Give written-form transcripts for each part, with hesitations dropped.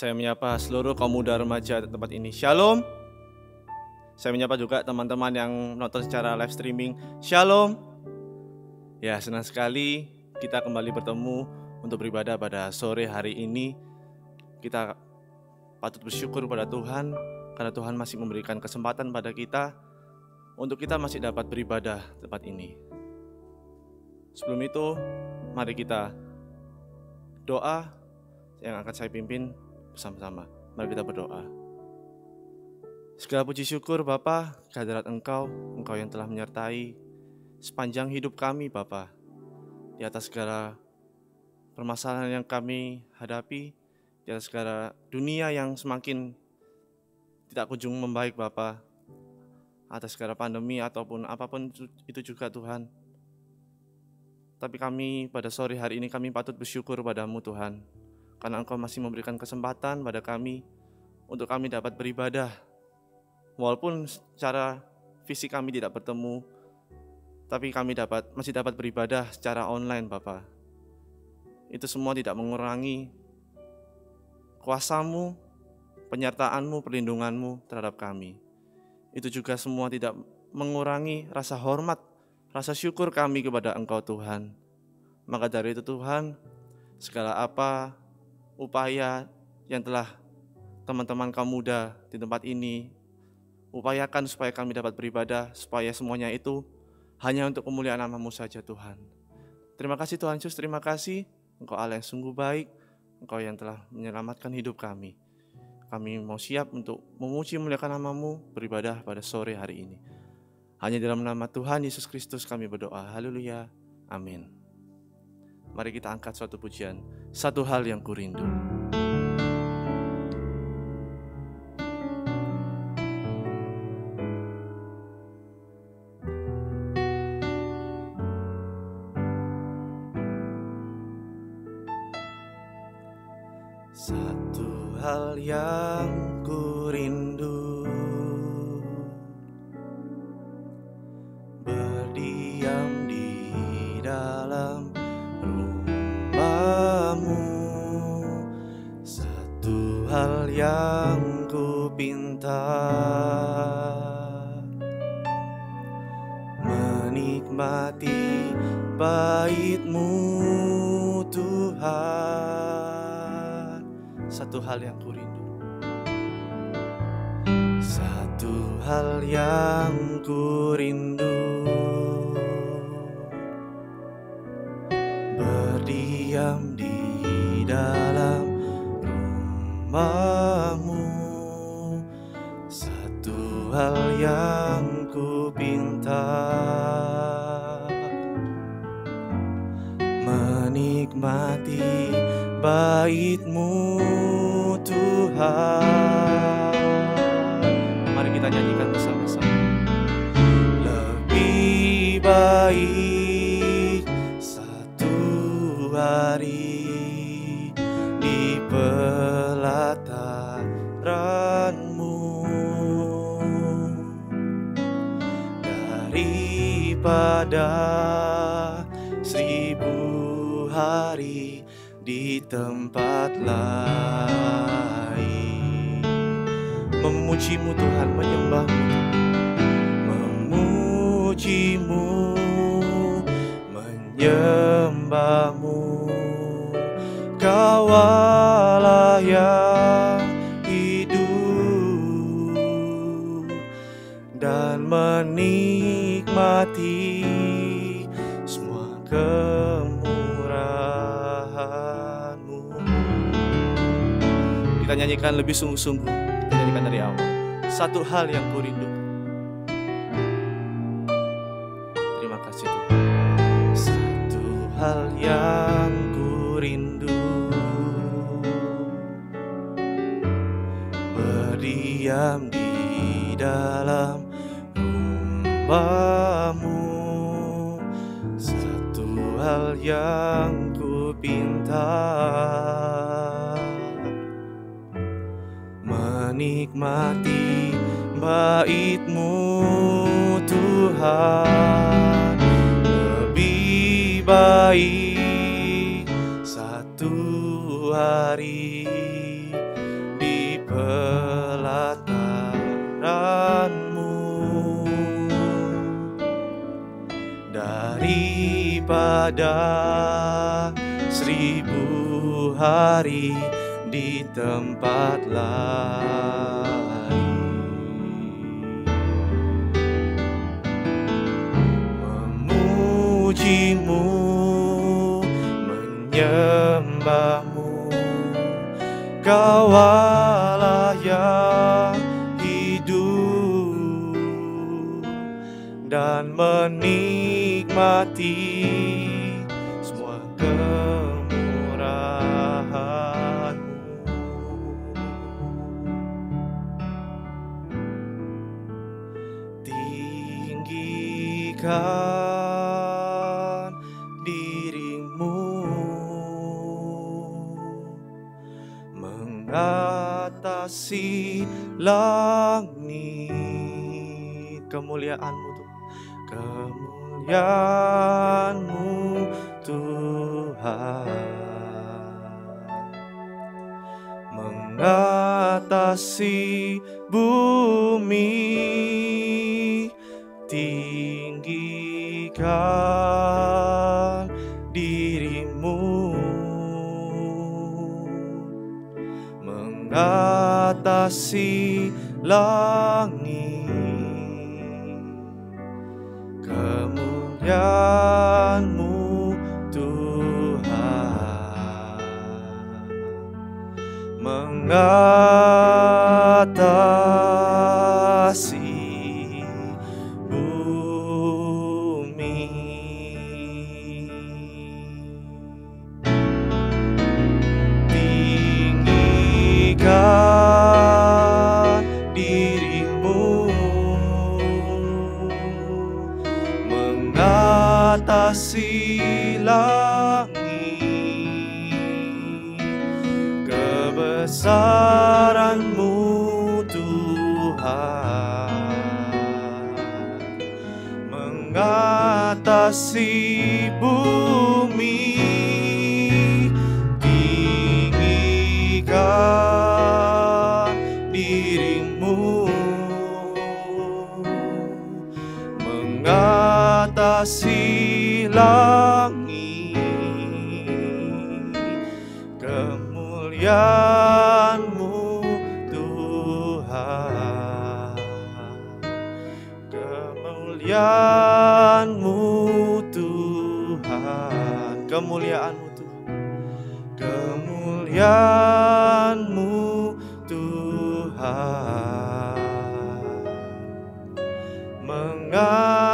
Saya menyapa seluruh kaum muda remaja di tempat ini. Shalom. Saya menyapa juga teman-teman yang nonton secara live streaming. Shalom. Ya, senang sekali kita kembali bertemu untuk beribadah pada sore hari ini. Kita patut bersyukur pada Tuhan karena Tuhan masih memberikan kesempatan pada kita untuk kita masih dapat beribadah di tempat ini. Sebelum itu, mari kita doa yang akan saya pimpin bersama-sama. Mari kita berdoa. Segala puji syukur Bapa, kehadirat Engkau yang telah menyertai sepanjang hidup kami Bapa. Di atas segala permasalahan yang kami hadapi, di atas segala dunia yang semakin tidak kunjung membaik Bapa, atas segala pandemi ataupun apapun itu juga Tuhan. Tapi kami pada sore hari ini kami patut bersyukur padamu Tuhan, karena Engkau masih memberikan kesempatan pada kami untuk kami dapat beribadah. Walaupun secara fisik kami tidak bertemu, tapi kami masih dapat beribadah secara online Bapa. Itu semua tidak mengurangi kuasa-Mu, penyertaan-Mu, perlindungan-Mu terhadap kami. Itu juga semua tidak mengurangi rasa hormat, rasa syukur kami kepada Engkau Tuhan. Maka dari itu Tuhan, segala apa upaya yang telah teman-teman kaum muda di tempat ini upayakan supaya kami dapat beribadah, supaya semuanya itu hanya untuk kemuliaan nama-Mu saja Tuhan. Terima kasih Tuhan Yesus, terima kasih Engkau Allah yang sungguh baik, Engkau yang telah menyelamatkan hidup kami. Kami mau siap untuk memuji memuliakan nama-Mu, beribadah pada sore hari ini. Hanya dalam nama Tuhan Yesus Kristus kami berdoa. Haleluya. Amin. Mari kita angkat suatu pujian. Satu hal yang kurindu. Satu hal yang kurindu, berdiam di dalam rumah-Mu. Satu hal yang kupinta, menikmati bait-Mu Tuhan. Satu hal yang kurindu, satu hal yang kurindu, berdiam di dalam rumah-Mu. Satu hal yang kupinta, menikmati bait-Mu Tuhan. Mari kita nyanyikan bersama-sama. Lebih baik satu hari di pelataran-Mu daripada 1000 hari di tempat lain. Memuji-Mu Tuhan, menyembah-Mu, memuji-Mu, menyembah-Mu. Kau Allah yang hidup dan menikmati semua kemurahan-Mu. Kita nyanyikan lebih sungguh-sungguh, kita nyanyikan dari awal. Satu hal yang kurindu. Terima kasih Tuhan. Satu hal yang kurindu, berdiam di dalam rumah-Mu. Satu hal yang kupinta, menikmati bait-Mu Tuhan. Lebih baik satu hari pelataran-Mu. Daripada 1000 hari di tempat lain, memuji-Mu, menyembah-Mu, Kau Allah yang hidup, dan menikmati semua kemurahan-Mu. Tinggikan diri-Mu mengatasi langit. Kemuliaan-Mu Tuhan, kemuliaan-Mu Tuhan, mengatasi bumi. Tinggikan diri-Mu mengatasi langit. Kemuliaan-Mu Tuhan, mengatasi bumi. Tinggikan diri-Mu mengatasi langit. Kebesaran-Mu Tuhan mengatasi bumi. Tinggikan diri-Mu mengatasi langit. Kemuliaan-Mu Tuhan, kemuliaan-Mu Tuhan, kemuliaan-Mu Tuhan, kemuliaan-Mu Tuhan, mengatasi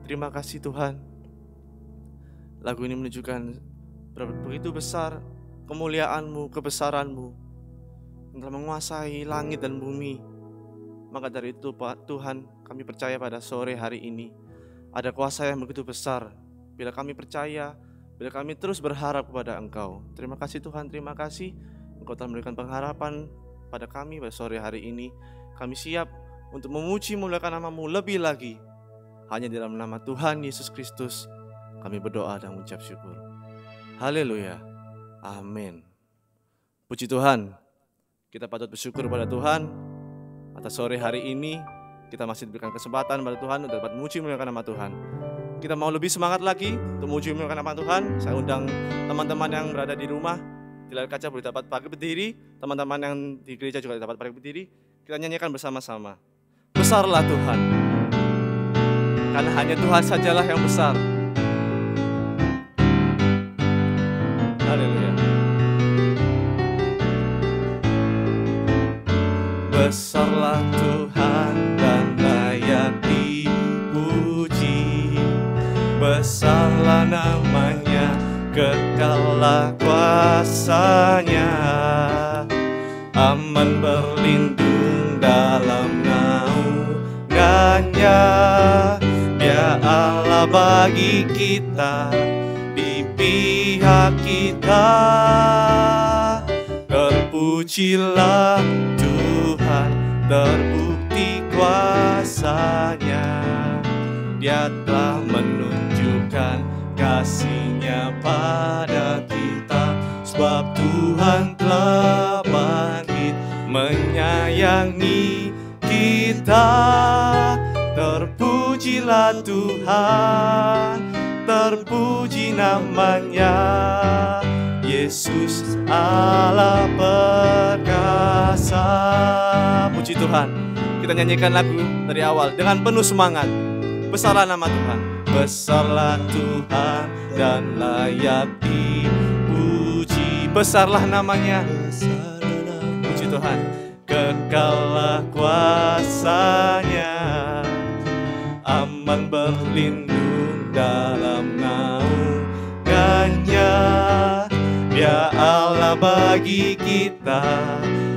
Terima kasih Tuhan. Lagu ini menunjukkan begitu besar kemuliaan-Mu, kebesaran-Mu yang telah menguasai langit dan bumi. Maka dari itu Pak Tuhan, kami percaya pada sore hari ini ada kuasa yang begitu besar. Bila kami percaya, bila kami terus berharap kepada Engkau. Terima kasih Tuhan, terima kasih Engkau telah memberikan pengharapan pada kami pada sore hari ini. Kami siap untuk memuji memuliakan nama-Mu lebih lagi. Hanya di dalam nama Tuhan Yesus Kristus kami berdoa dan mengucap syukur. Haleluya. Amin. Puji Tuhan. Kita patut bersyukur pada Tuhan atas sore hari ini. Kita masih diberikan kesempatan pada Tuhan untuk dapat memuji memuliakan nama Tuhan. Kita mau lebih semangat lagi untuk memuji memuliakan nama Tuhan. Saya undang teman-teman yang berada di rumah di layar kaca boleh dapat pakai berdiri. Teman-teman yang di gereja juga dapat pakai berdiri. Kita nyanyikan bersama-sama. Besarlah Tuhan. Karena hanya Tuhan sajalah yang besar. Haleluya. Besarlah Tuhan dan layak dipuji. Besarlah namanya, kekallah kuasanya. Aman berlindung dalam naungannya. Dia Allah bagi kita, di pihak kita. Terpujilah Tuhan, terbukti kuasa. Dia telah menunjukkan kasih-Nya pada kita, sebab Tuhan telah bangkit menyayangi kita. Terpujilah Tuhan, terpuji namanya, Yesus Allah perkasa. Puji Tuhan. Kita nyanyikan lagu dari awal dengan penuh semangat. Besarlah nama Tuhan, besarlah Tuhan dan layak dipuji. Besarlah namanya, puji Tuhan. Kekallah kuasa-Nya, aman berlindung dalam naungan-Nya. Dia Allah bagi kita,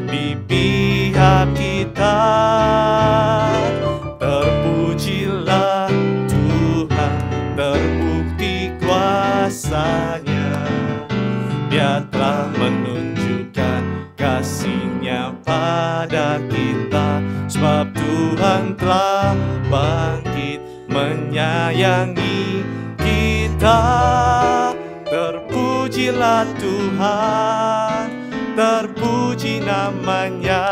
di pihak kita. Terpujilah Tuhan, terbukti kuasa-Nya. Dia telah menunjukkan kasih-Nya pada kita, sebab Tuhan telah bangkit menyayangi kita. Terpujilah Tuhan, terpuji namanya,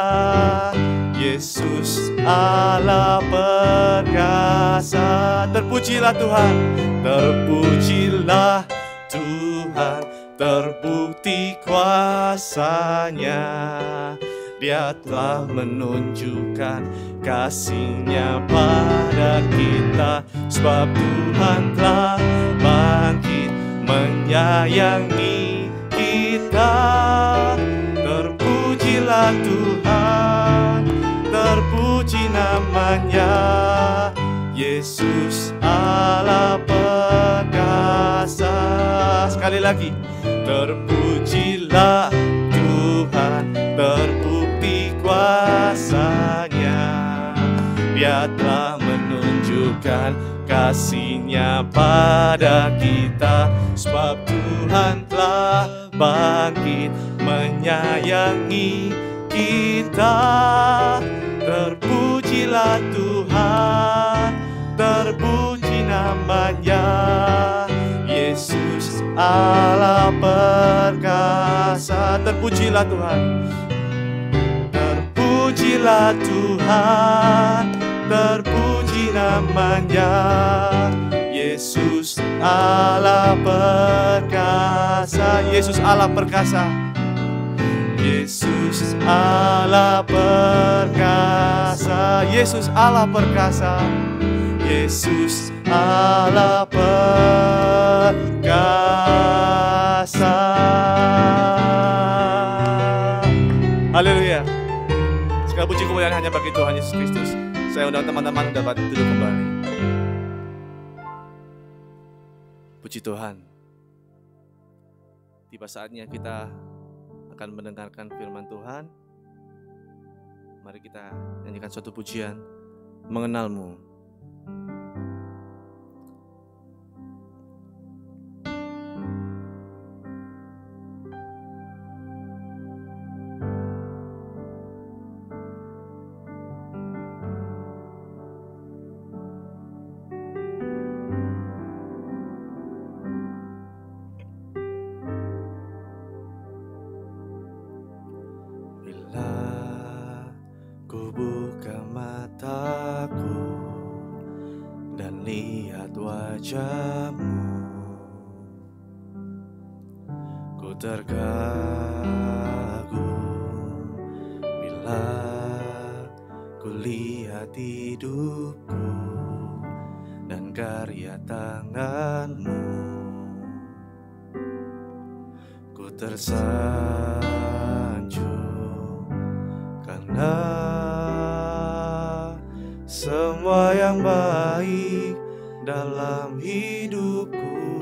Yesus Allah perkasa. Terpujilah Tuhan, terpujilah Tuhan, terbukti kuasa-Nya. Dia telah menunjukkan kasih-Nya pada kita, sebab Tuhan telah bangkit menyayangi kita. Terpujilah Tuhan, terpuji namanya, Yesus Allah perkasa. Sekali lagi, terpujilah Tuhan, terbukti kuasa-Nya. Dia telah menunjukkan kasih-Nya pada kita, sebab Tuhan telah bangkit menyayangi kita. Terpujilah Tuhan, terpuji namanya, Yesus Allah perkasa. Terpujilah Tuhan, terpujilah Tuhan, terpuji namanya, Yesus Allah perkasa. Yesus Allah perkasa, Yesus Allah perkasa, Yesus Allah perkasa, Yesus Allah perkasa. Haleluya. Segala puji kemuliaan hanya bagi Tuhan Yesus Kristus. Saya undang teman-teman dapat duduk kembali. Puji Tuhan. Tiba saatnya kita akan mendengarkan firman Tuhan. Mari kita nyanyikan suatu pujian, Mengenalmu. Ku buka mataku dan lihat wajah-Mu, ku terkagum bila ku lihat hidupku dan karya tangan-Mu. Ku tersanjung karena semua yang baik dalam hidupku,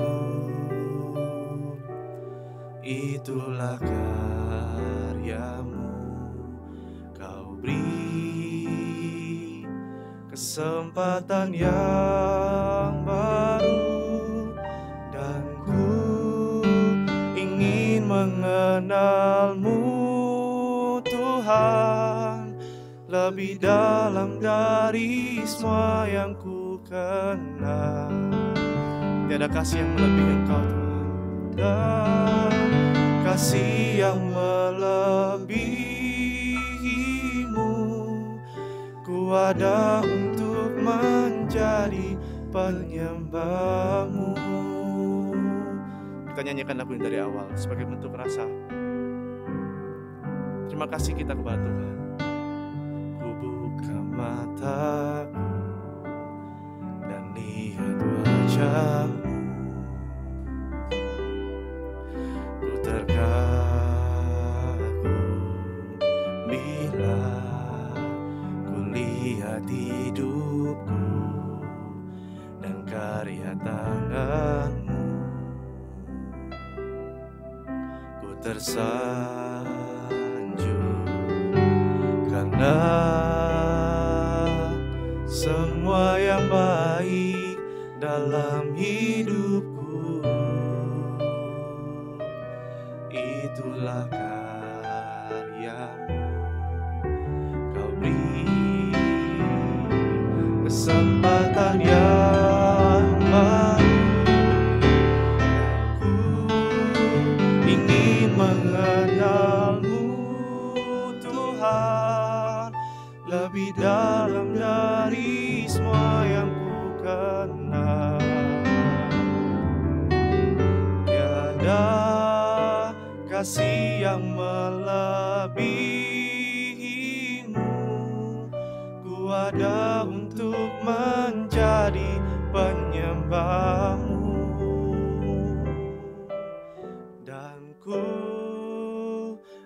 itulah karya-Mu. Kau beri kesempatan yang baru, dan ku ingin mengenal-Mu Tuhan lebih dalam dari semua yang ku kenal. Tiada kasih yang melebihi Engkau Tuhan, dan kasih yang melebihi-Mu. Ku ada untuk menjadi penyembah-Mu. Kita nyanyikan lagu ini dari awal sebagai bentuk rasa terima kasih kita kepada Tuhan. Ku buka mataku dan lihat wajah-Mu. Ku terkagum bila ku lihat hidupku dan karya tangan-Mu. Ku tersanjung karena semua yang baik dalam hidupku. Itulah karya-Mu. Kau beri kesempatan yang baru. Aku ingin mengenal-Mu Tuhan, lebih dalam dari semua yang ku kenal. Tiada kasih yang melebihi-Mu. Ku ada untuk menjadi penyembah-Mu, dan ku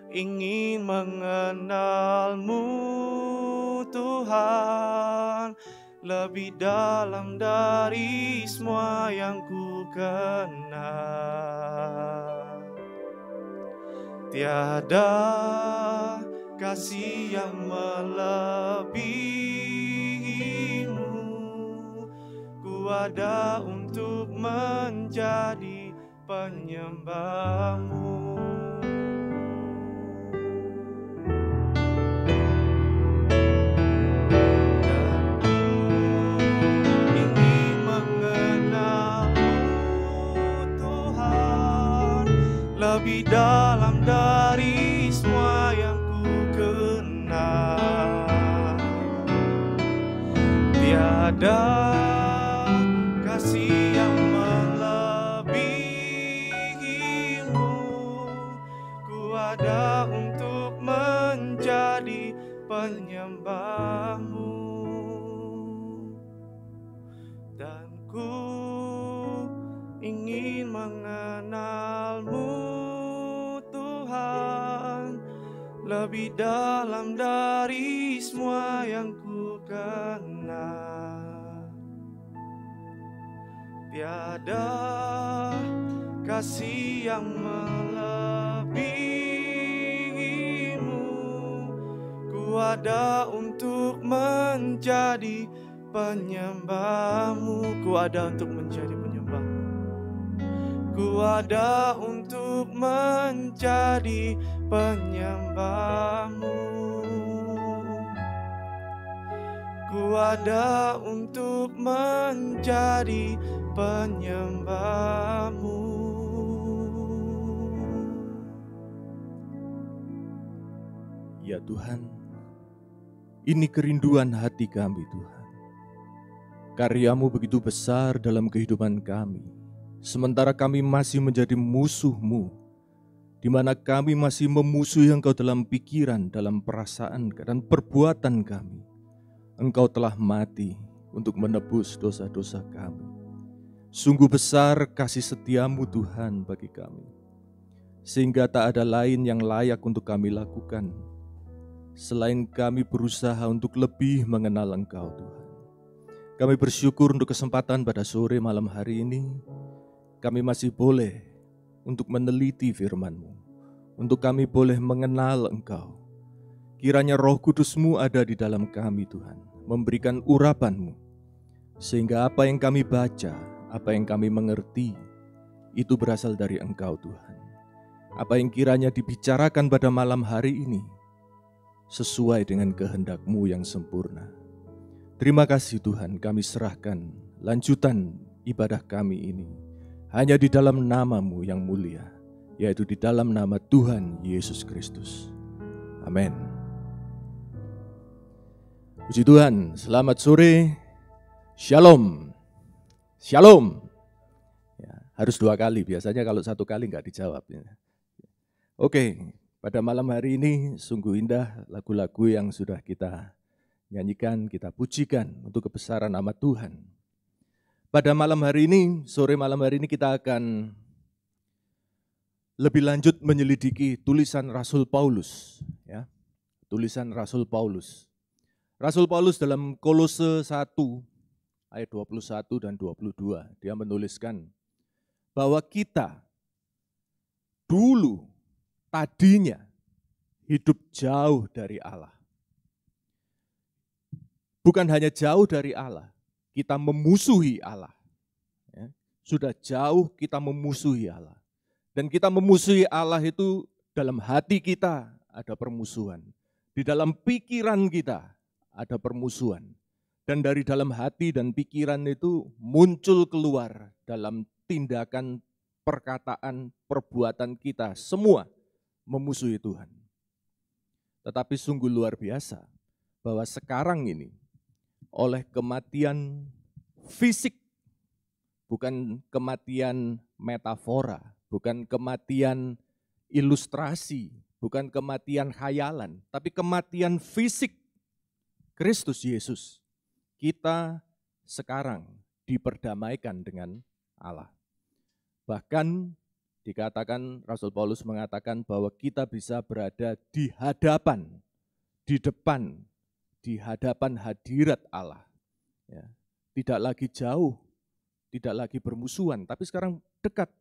ingin mengenal-Mu Tuhan, lebih dalam dari semua yang ku kenal. Tiada kasih yang melebihi-Mu. Ku ada untuk menjadi penyembah-Mu. Lebih dalam dari semua yang ku kenal. Tiada kasih yang melebihi-Mu. Ku ada untuk menjadi penyembah-Mu, dan ku ingin mengenal-Mu Tuhan, lebih dalam dari semua yang ku kenal. Tiada kasih yang melebihi-Mu. Ku ada untuk menjadi penyembah-Mu. Ku ada untuk menjadi penyembah-Mu. Ku ada untuk menjadi penyembah-Mu. Ku ada untuk menjadi penyembah-Mu. Ya Tuhan, ini kerinduan hati kami Tuhan. Karya-Mu begitu besar dalam kehidupan kami. Sementara kami masih menjadi musuh-Mu, di mana kami masih memusuhi Engkau dalam pikiran, dalam perasaan, dan perbuatan kami. Engkau telah mati untuk menebus dosa-dosa kami. Sungguh besar kasih setia-Mu Tuhan bagi kami, sehingga tak ada lain yang layak untuk kami lakukan, selain kami berusaha untuk lebih mengenal Engkau Tuhan. Kami bersyukur untuk kesempatan pada sore malam hari ini. Kami masih boleh untuk meneliti firman-Mu, untuk kami boleh mengenal Engkau. Kiranya Roh Kudus-Mu ada di dalam kami Tuhan, memberikan urapan-Mu, sehingga apa yang kami baca, apa yang kami mengerti, itu berasal dari Engkau Tuhan. Apa yang kiranya dibicarakan pada malam hari ini, sesuai dengan kehendak-Mu yang sempurna. Terima kasih Tuhan, kami serahkan lanjutan ibadah kami ini hanya di dalam nama-Mu yang mulia, yaitu di dalam nama Tuhan Yesus Kristus. Amin. Puji Tuhan, selamat sore, shalom, shalom. Ya, harus 2 kali, biasanya kalau 1 kali nggak dijawab. Oke, pada malam hari ini sungguh indah lagu-lagu yang sudah kita nyanyikan, kita pujikan untuk kebesaran nama Tuhan. Pada malam hari ini, sore malam hari ini kita akan lebih lanjut menyelidiki tulisan Rasul Paulus. Ya, tulisan Rasul Paulus. Rasul Paulus dalam Kolose 1 ayat 21 dan 22, dia menuliskan bahwa kita dulu tadinya hidup jauh dari Allah. Bukan hanya jauh dari Allah, kita memusuhi Allah. Ya, sudah jauh kita memusuhi Allah. Dan kita memusuhi Allah itu dalam hati kita ada permusuhan. Di dalam pikiran kita ada permusuhan. Dan dari dalam hati dan pikiran itu muncul keluar dalam tindakan, perkataan, perbuatan kita. Semua memusuhi Tuhan. Tetapi sungguh luar biasa bahwa sekarang ini oleh kematian fisik, bukan kematian metafora, bukan kematian ilustrasi, bukan kematian khayalan, tapi kematian fisik Kristus Yesus, kita sekarang diperdamaikan dengan Allah. Bahkan dikatakan, Rasul Paulus mengatakan bahwa kita bisa berada di hadapan, di depan, di hadapan hadirat Allah. Ya, tidak lagi jauh, tidak lagi bermusuhan, tapi sekarang dekat,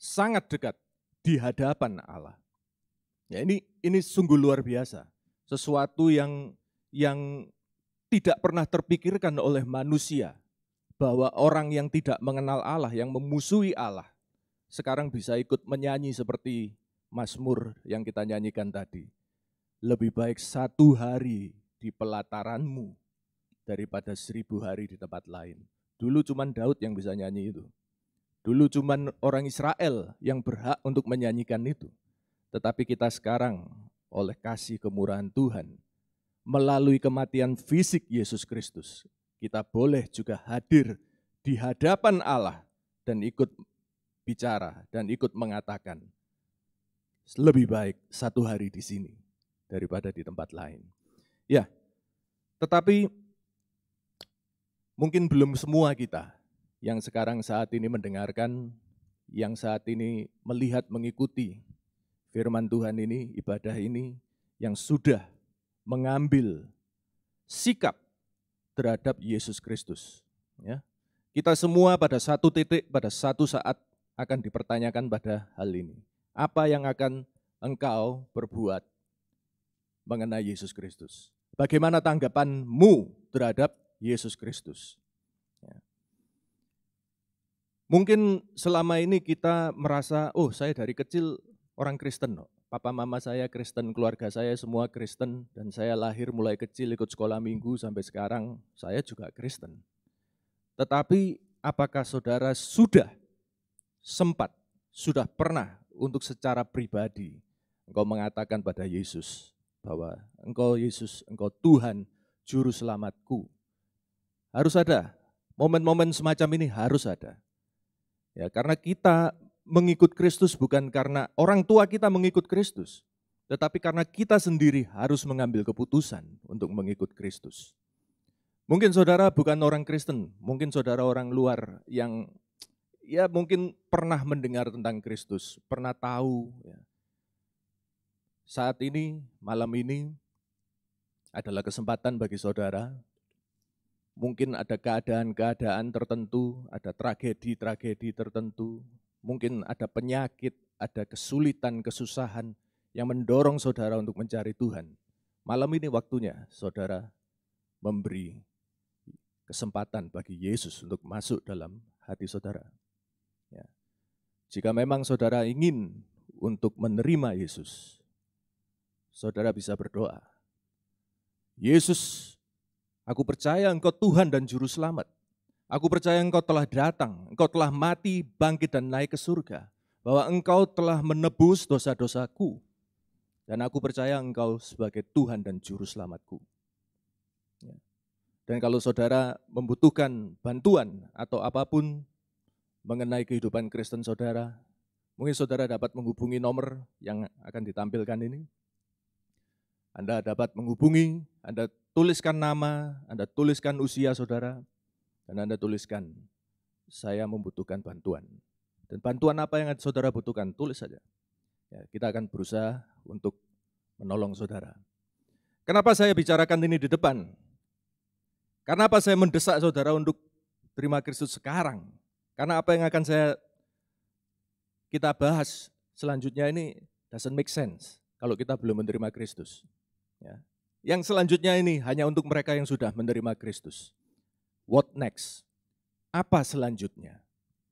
sangat dekat di hadapan Allah. Ya, ini sungguh luar biasa, sesuatu yang tidak pernah terpikirkan oleh manusia, bahwa orang yang tidak mengenal Allah, yang memusuhi Allah, sekarang bisa ikut menyanyi seperti Mazmur yang kita nyanyikan tadi. Lebih baik 1 hari di pelataranmu daripada 1000 hari di tempat lain. Dulu cuman Daud yang bisa nyanyi itu. Dulu cuman orang Israel yang berhak untuk menyanyikan itu. Tetapi kita sekarang oleh kasih kemurahan Tuhan, melalui kematian fisik Yesus Kristus, kita boleh juga hadir di hadapan Allah dan ikut bicara dan ikut mengatakan, lebih baik 1 hari di sini daripada di tempat lain. Ya, tetapi mungkin belum semua kita yang sekarang saat ini mendengarkan, yang saat ini melihat mengikuti firman Tuhan ini, ibadah ini, yang sudah mengambil sikap terhadap Yesus Kristus. Ya, kita semua pada satu titik, pada satu saat akan dipertanyakan pada hal ini. Apa yang akan engkau berbuat mengenai Yesus Kristus? Bagaimana tanggapanmu terhadap Yesus Kristus? Ya. Mungkin selama ini kita merasa, oh saya dari kecil orang Kristen. Papa mama saya Kristen, keluarga saya semua Kristen, dan saya lahir mulai kecil ikut sekolah minggu sampai sekarang saya juga Kristen. Tetapi apakah saudara sudah sempat, sudah pernah untuk secara pribadi engkau mengatakan pada Yesus bahwa engkau Yesus, engkau Tuhan, Juru Selamatku? Harus ada, momen-momen semacam ini harus ada. Ya, karena kita mengikut Kristus bukan karena orang tua kita mengikut Kristus, tetapi karena kita sendiri harus mengambil keputusan untuk mengikut Kristus. Mungkin saudara bukan orang Kristen, mungkin saudara orang luar yang ya mungkin pernah mendengar tentang Kristus, pernah tahu. Ya. Saat ini, malam ini adalah kesempatan bagi saudara. Mungkin ada keadaan-keadaan tertentu, ada tragedi-tragedi tertentu, mungkin ada penyakit, ada kesulitan, kesusahan yang mendorong saudara untuk mencari Tuhan. Malam ini waktunya saudara memberi kesempatan bagi Yesus untuk masuk dalam hati saudara. Ya. Jika memang saudara ingin untuk menerima Yesus, saudara bisa berdoa. Yesus, aku percaya Engkau Tuhan dan Juru Selamat. Aku percaya Engkau telah datang, Engkau telah mati, bangkit dan naik ke surga. Bahwa Engkau telah menebus dosa-dosaku. Dan aku percaya Engkau sebagai Tuhan dan Juru Selamatku. Dan kalau saudara membutuhkan bantuan atau apapun mengenai kehidupan Kristen saudara, mungkin saudara dapat menghubungi nomor yang akan ditampilkan ini. Anda dapat menghubungi, Anda tuliskan nama, Anda tuliskan usia saudara, dan Anda tuliskan, saya membutuhkan bantuan. Dan bantuan apa yang saudara butuhkan, tulis saja. Ya, kita akan berusaha untuk menolong saudara. Kenapa saya bicarakan ini di depan? Karena apa saya mendesak saudara untuk terima Kristus sekarang? Karena apa yang akan kita bahas selanjutnya ini doesn't make sense kalau kita belum menerima Kristus. Ya. Yang selanjutnya ini hanya untuk mereka yang sudah menerima Kristus. What next? Apa selanjutnya?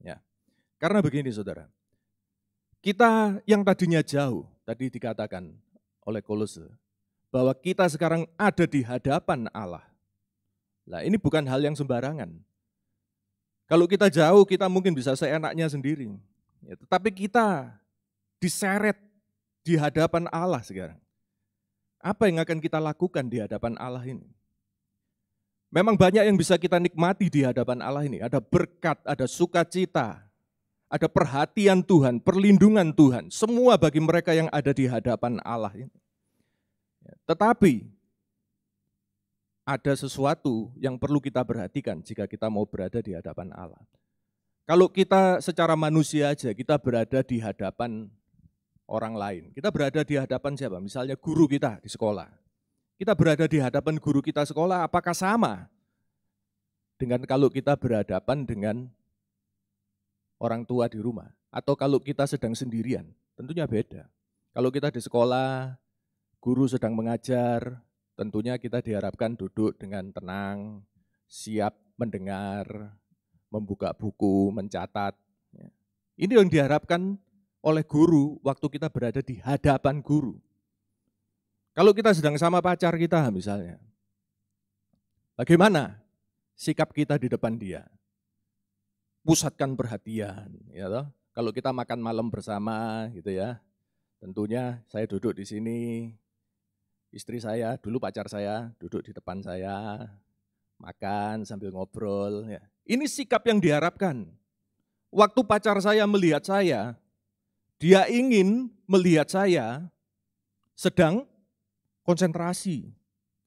Ya. Karena begini saudara, kita yang tadinya jauh, tadi dikatakan oleh Kolose, bahwa kita sekarang ada di hadapan Allah. Nah, ini bukan hal yang sembarangan. Kalau kita jauh, kita mungkin bisa seenaknya sendiri. Ya, tetapi kita diseret di hadapan Allah sekarang. Apa yang akan kita lakukan di hadapan Allah ini? Memang banyak yang bisa kita nikmati di hadapan Allah ini. Ada berkat, ada sukacita, ada perhatian Tuhan, perlindungan Tuhan. Semua bagi mereka yang ada di hadapan Allah ini. Tetapi ada sesuatu yang perlu kita perhatikan jika kita mau berada di hadapan Allah. Kalau kita secara manusia aja, kita berada di hadapan orang lain. Kita berada di hadapan siapa? Misalnya guru kita di sekolah. Kita berada di hadapan guru kita sekolah, apakah sama dengan kalau kita berhadapan dengan orang tua di rumah? Atau kalau kita sedang sendirian? Tentunya beda. Kalau kita di sekolah, guru sedang mengajar, tentunya kita diharapkan duduk dengan tenang, siap mendengar, membuka buku, mencatat. Ini yang diharapkan oleh guru waktu kita berada di hadapan guru. Kalau kita sedang sama pacar kita misalnya, bagaimana sikap kita di depan dia? Pusatkan perhatian, ya toh. Kalau kita makan malam bersama, gitu ya, tentunya saya duduk di sini. Istri saya, dulu pacar saya, duduk di depan saya, makan sambil ngobrol. Ya. Ini sikap yang diharapkan. Waktu pacar saya melihat saya, dia ingin melihat saya sedang konsentrasi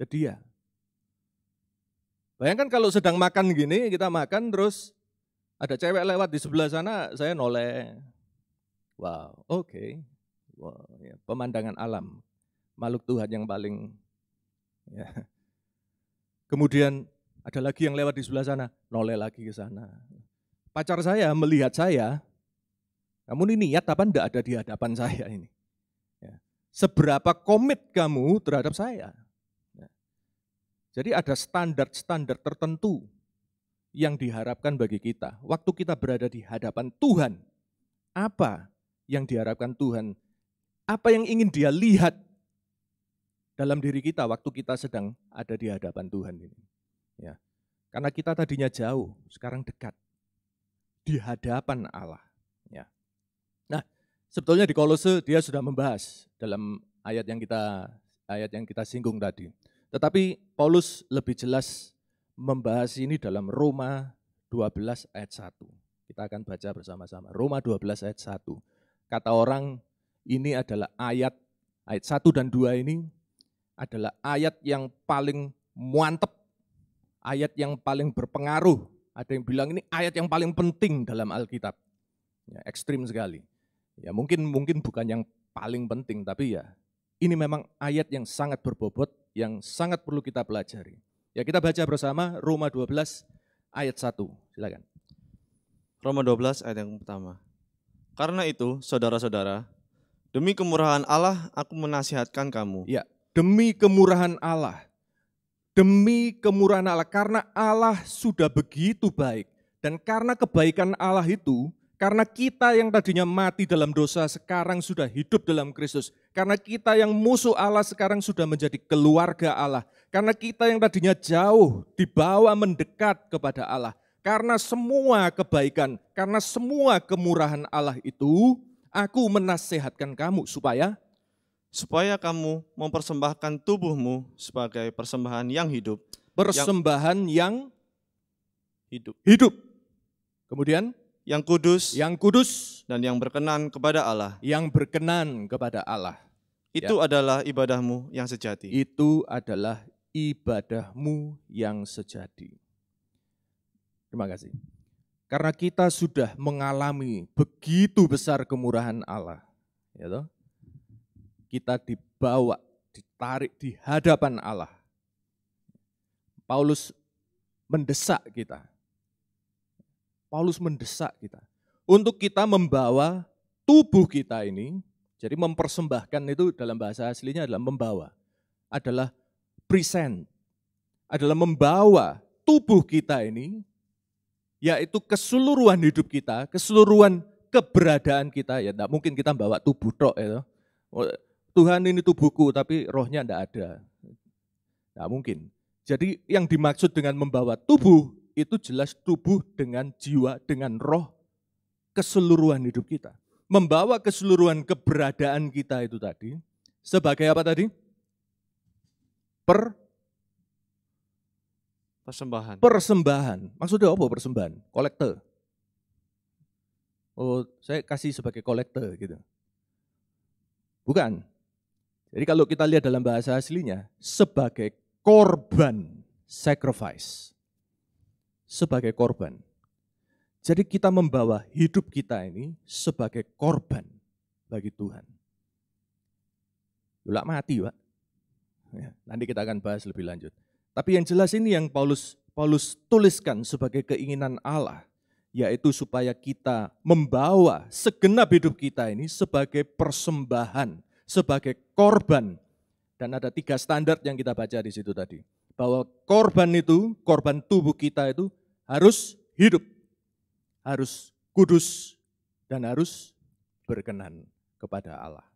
ke dia. Bayangkan kalau sedang makan gini, kita makan terus ada cewek lewat di sebelah sana, saya noleh. Wow, oke. Wow, ya, pemandangan alam. Makhluk Tuhan yang paling ya. Kemudian ada lagi yang lewat di sebelah sana, noleh lagi ke sana. Pacar saya melihat saya, kamu ini niat apa enggak ada di hadapan saya ini? Ya. Seberapa komit kamu terhadap saya? Ya. Jadi ada standar-standar tertentu yang diharapkan bagi kita. Waktu kita berada di hadapan Tuhan, apa yang diharapkan Tuhan? Apa yang ingin Dia lihat dalam diri kita waktu kita sedang ada di hadapan Tuhan ini. Ya. Karena kita tadinya jauh, sekarang dekat. Di hadapan Allah. Ya. Nah, sebetulnya di Kolose dia sudah membahas dalam ayat yang kita singgung tadi. Tetapi Paulus lebih jelas membahas ini dalam Roma 12 ayat 1. Kita akan baca bersama-sama. Roma 12 ayat 1. Kata orang ini adalah ayat 1 dan 2 ini adalah ayat yang paling mantep, ayat yang paling berpengaruh. Ada yang bilang ini ayat yang paling penting dalam Alkitab. Ya, ekstrim sekali. Ya, mungkin bukan yang paling penting, tapi ya ini memang ayat yang sangat berbobot, yang sangat perlu kita pelajari. Ya, kita baca bersama Roma 12 ayat 1. Silakan. Roma 12 ayat yang pertama. Karena itu, saudara-saudara, demi kemurahan Allah aku menasihatkan kamu. Ya. Demi kemurahan Allah, karena Allah sudah begitu baik, dan karena kebaikan Allah itu, Karena kita yang tadinya mati dalam dosa sekarang sudah hidup dalam Kristus. Karena kita yang musuh Allah sekarang sudah menjadi keluarga Allah. Karena kita yang tadinya jauh dibawa mendekat kepada Allah. Karena semua kebaikan, karena semua kemurahan Allah itu, aku menasihatkan kamu supaya kamu mempersembahkan tubuhmu sebagai persembahan yang hidup. Persembahan yang hidup. Kemudian yang kudus, dan yang berkenan kepada Allah. Itu adalah ibadahmu yang sejati. Terima kasih. Karena kita sudah mengalami begitu besar kemurahan Allah, ya toh? Kita dibawa, ditarik di hadapan Allah. Paulus mendesak kita untuk kita membawa tubuh kita ini. Jadi mempersembahkan itu dalam bahasa aslinya adalah membawa, adalah present, adalah membawa tubuh kita ini, yaitu keseluruhan hidup kita, keseluruhan keberadaan kita. Ya tidak mungkin kita bawa tubuh tok, ya. Tuhan ini tubuhku tapi rohnya tidak ada. Tidak mungkin. Jadi yang dimaksud dengan membawa tubuh itu jelas tubuh dengan jiwa, dengan roh, keseluruhan hidup kita. Membawa keseluruhan keberadaan kita itu tadi, sebagai apa tadi? Persembahan. Maksudnya apa persembahan? Kolektor. Oh, saya kasih sebagai kolektor gitu. Bukan. Jadi kalau kita lihat dalam bahasa aslinya, sebagai korban, sacrifice. Sebagai korban. Jadi kita membawa hidup kita ini sebagai korban bagi Tuhan. Yulak mati, Pak. Ya, nanti kita akan bahas lebih lanjut. Tapi yang jelas ini yang Paulus tuliskan sebagai keinginan Allah, yaitu supaya kita membawa segenap hidup kita ini sebagai persembahan, sebagai korban. Dan ada 3 standar yang kita baca di situ tadi. Bahwa korban itu, korban tubuh kita itu harus hidup, harus kudus, dan harus berkenan kepada Allah.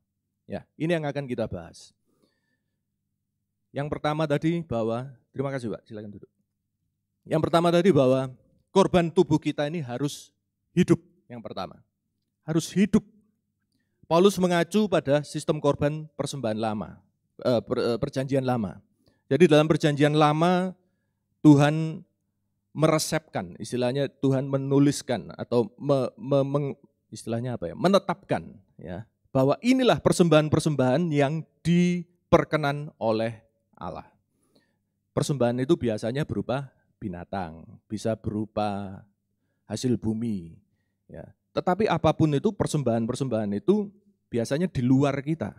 Ya, ini yang akan kita bahas. Yang pertama tadi bahwa, terima kasih Pak, silakan duduk. Yang pertama tadi bahwa korban tubuh kita ini harus hidup, yang pertama. Harus hidup. Paulus mengacu pada sistem korban persembahan lama, perjanjian lama. Jadi dalam perjanjian lama, Tuhan meresepkan, istilahnya Tuhan menuliskan atau menetapkan ya, bahwa inilah persembahan-persembahan yang diperkenan oleh Allah. Persembahan itu biasanya berupa binatang, bisa berupa hasil bumi. Ya. Tetapi apapun itu, persembahan-persembahan itu biasanya di luar kita.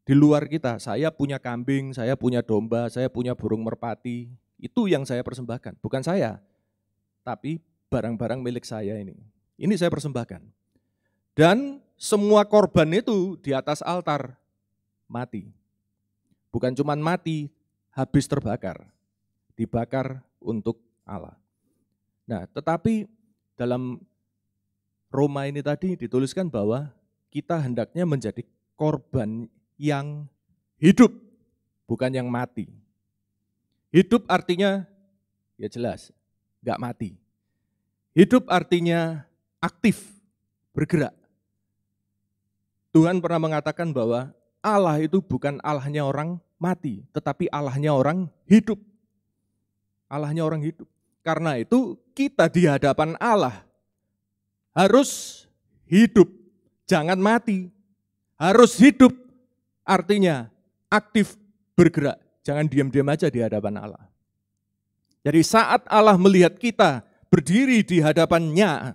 Di luar kita, saya punya kambing, saya punya domba, saya punya burung merpati, itu yang saya persembahkan. Bukan saya, tapi barang-barang milik saya ini. Ini saya persembahkan. Dan semua korban itu di atas altar mati. Bukan cuma mati, habis terbakar. Dibakar untuk Allah. Nah, tetapi dalam Roma ini tadi dituliskan bahwa kita hendaknya menjadi korban yang hidup, bukan yang mati. Hidup artinya, ya jelas, enggak mati. Hidup artinya aktif, bergerak. Tuhan pernah mengatakan bahwa Allah itu bukan Allahnya orang mati, tetapi Allahnya orang hidup. Allahnya orang hidup. Karena itu kita di hadapan Allah harus hidup, jangan mati. Harus hidup, artinya aktif, bergerak. Jangan diam-diam aja di hadapan Allah. Jadi saat Allah melihat kita berdiri di hadapannya,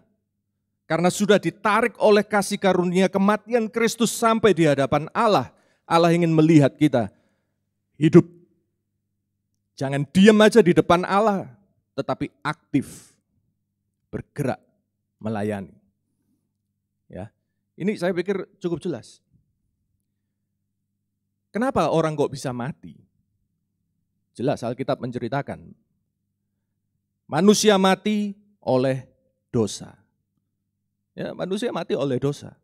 karena sudah ditarik oleh kasih karunia kematian Kristus sampai di hadapan Allah, Allah ingin melihat kita hidup. Jangan diam aja di depan Allah, tetapi aktif, bergerak, melayani. Ya, ini saya pikir cukup jelas. Kenapa orang kok bisa mati? Jelas Alkitab menceritakan. Manusia mati oleh dosa. Ya, manusia mati oleh dosa.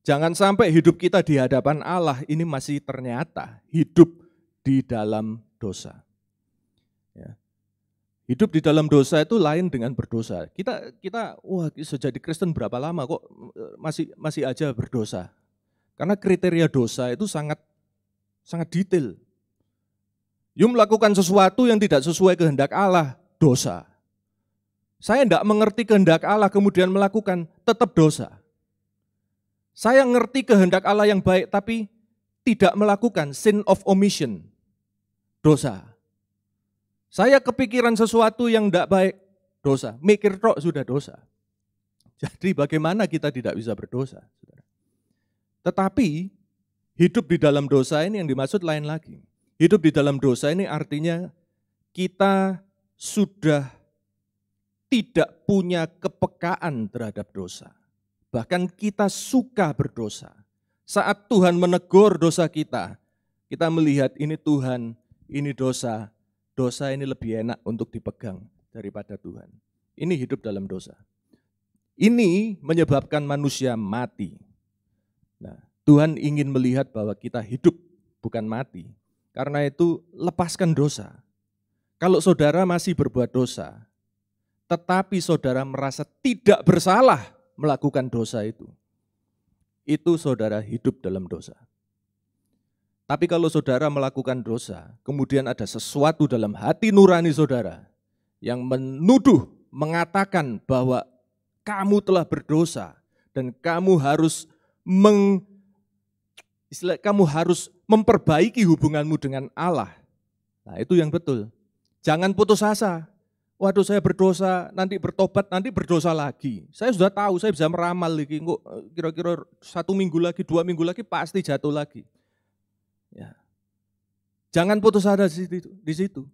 Jangan sampai hidup kita di hadapan Allah ini masih ternyata hidup di dalam dosa. Ya. Hidup di dalam dosa itu lain dengan berdosa. Kita wah, sejak jadi Kristen berapa lama kok masih aja berdosa. Karena kriteria dosa itu sangat detail. You melakukan sesuatu yang tidak sesuai kehendak Allah, dosa. Saya tidak mengerti kehendak Allah kemudian melakukan, tetap dosa. Saya ngerti kehendak Allah yang baik tapi tidak melakukan, sin of omission, dosa. Saya kepikiran sesuatu yang tidak baik, dosa. Mikir tok sudah dosa. Jadi bagaimana kita tidak bisa berdosa? Tetapi hidup di dalam dosa ini yang dimaksud lain lagi. Hidup di dalam dosa ini artinya kita sudah tidak punya kepekaan terhadap dosa. Bahkan kita suka berdosa. Saat Tuhan menegur dosa kita melihat ini Tuhan, ini dosa. Dosa ini lebih enak untuk dipegang daripada Tuhan. Ini hidup dalam dosa. Ini menyebabkan manusia mati. Nah, Tuhan ingin melihat bahwa kita hidup bukan mati. Karena itu lepaskan dosa. Kalau saudara masih berbuat dosa, tetapi saudara merasa tidak bersalah melakukan dosa itu saudara hidup dalam dosa. Tapi kalau saudara melakukan dosa, kemudian ada sesuatu dalam hati nurani saudara yang menuduh, mengatakan bahwa kamu telah berdosa dan kamu harus memperbaiki hubunganmu dengan Allah. Nah, itu yang betul. Jangan putus asa. Waduh, saya berdosa, nanti bertobat, nanti berdosa lagi. Saya sudah tahu, saya bisa meramal lagi. Kira-kira 1 minggu lagi, 2 minggu lagi pasti jatuh lagi. Ya. Jangan putus asa di situ.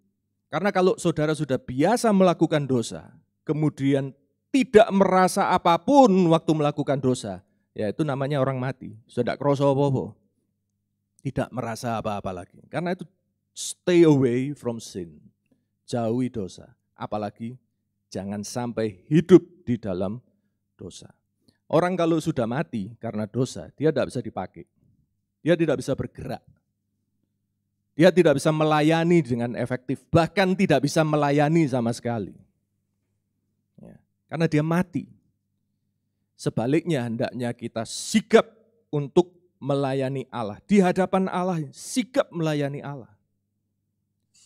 Karena kalau saudara sudah biasa melakukan dosa, kemudian tidak merasa apapun waktu melakukan dosa, ya itu namanya orang mati. Sudah tidak kerasa apa-apa. Tidak merasa apa-apa lagi. Karena itu stay away from sin. Jauhi dosa. Apalagi jangan sampai hidup di dalam dosa. Orang kalau sudah mati karena dosa, dia tidak bisa dipakai. Dia tidak bisa bergerak. Dia tidak bisa melayani dengan efektif, bahkan tidak bisa melayani sama sekali. Ya, karena dia mati. Sebaliknya hendaknya kita sigap untuk melayani Allah. Di hadapan Allah, sigap melayani Allah.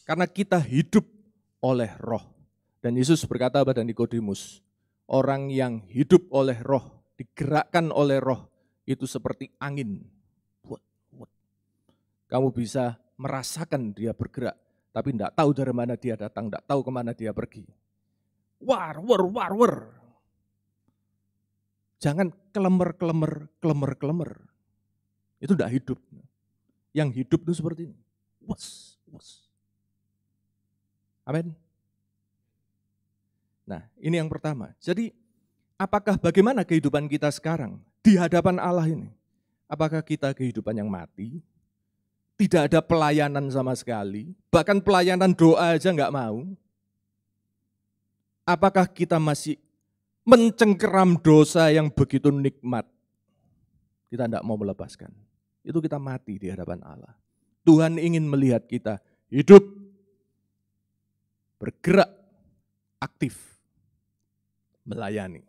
Karena kita hidup oleh roh. Dan Yesus berkata pada Nikodemus, orang yang hidup oleh roh, digerakkan oleh roh, itu seperti angin. Kamu bisa merasakan dia bergerak, tapi tidak tahu dari mana dia datang, tidak tahu kemana dia pergi. War. Jangan kelemer. Itu tidak hidup. Yang hidup itu seperti ini. Amin. Nah, ini yang pertama. Jadi, bagaimana kehidupan kita sekarang di hadapan Allah ini? Apakah kita kehidupan yang mati? Tidak ada pelayanan sama sekali, bahkan pelayanan doa aja enggak mau. Apakah kita masih mencengkeram dosa yang begitu nikmat? Kita enggak mau melepaskan. Itu kita mati di hadapan Allah. Tuhan ingin melihat kita hidup, bergerak, aktif, melayani.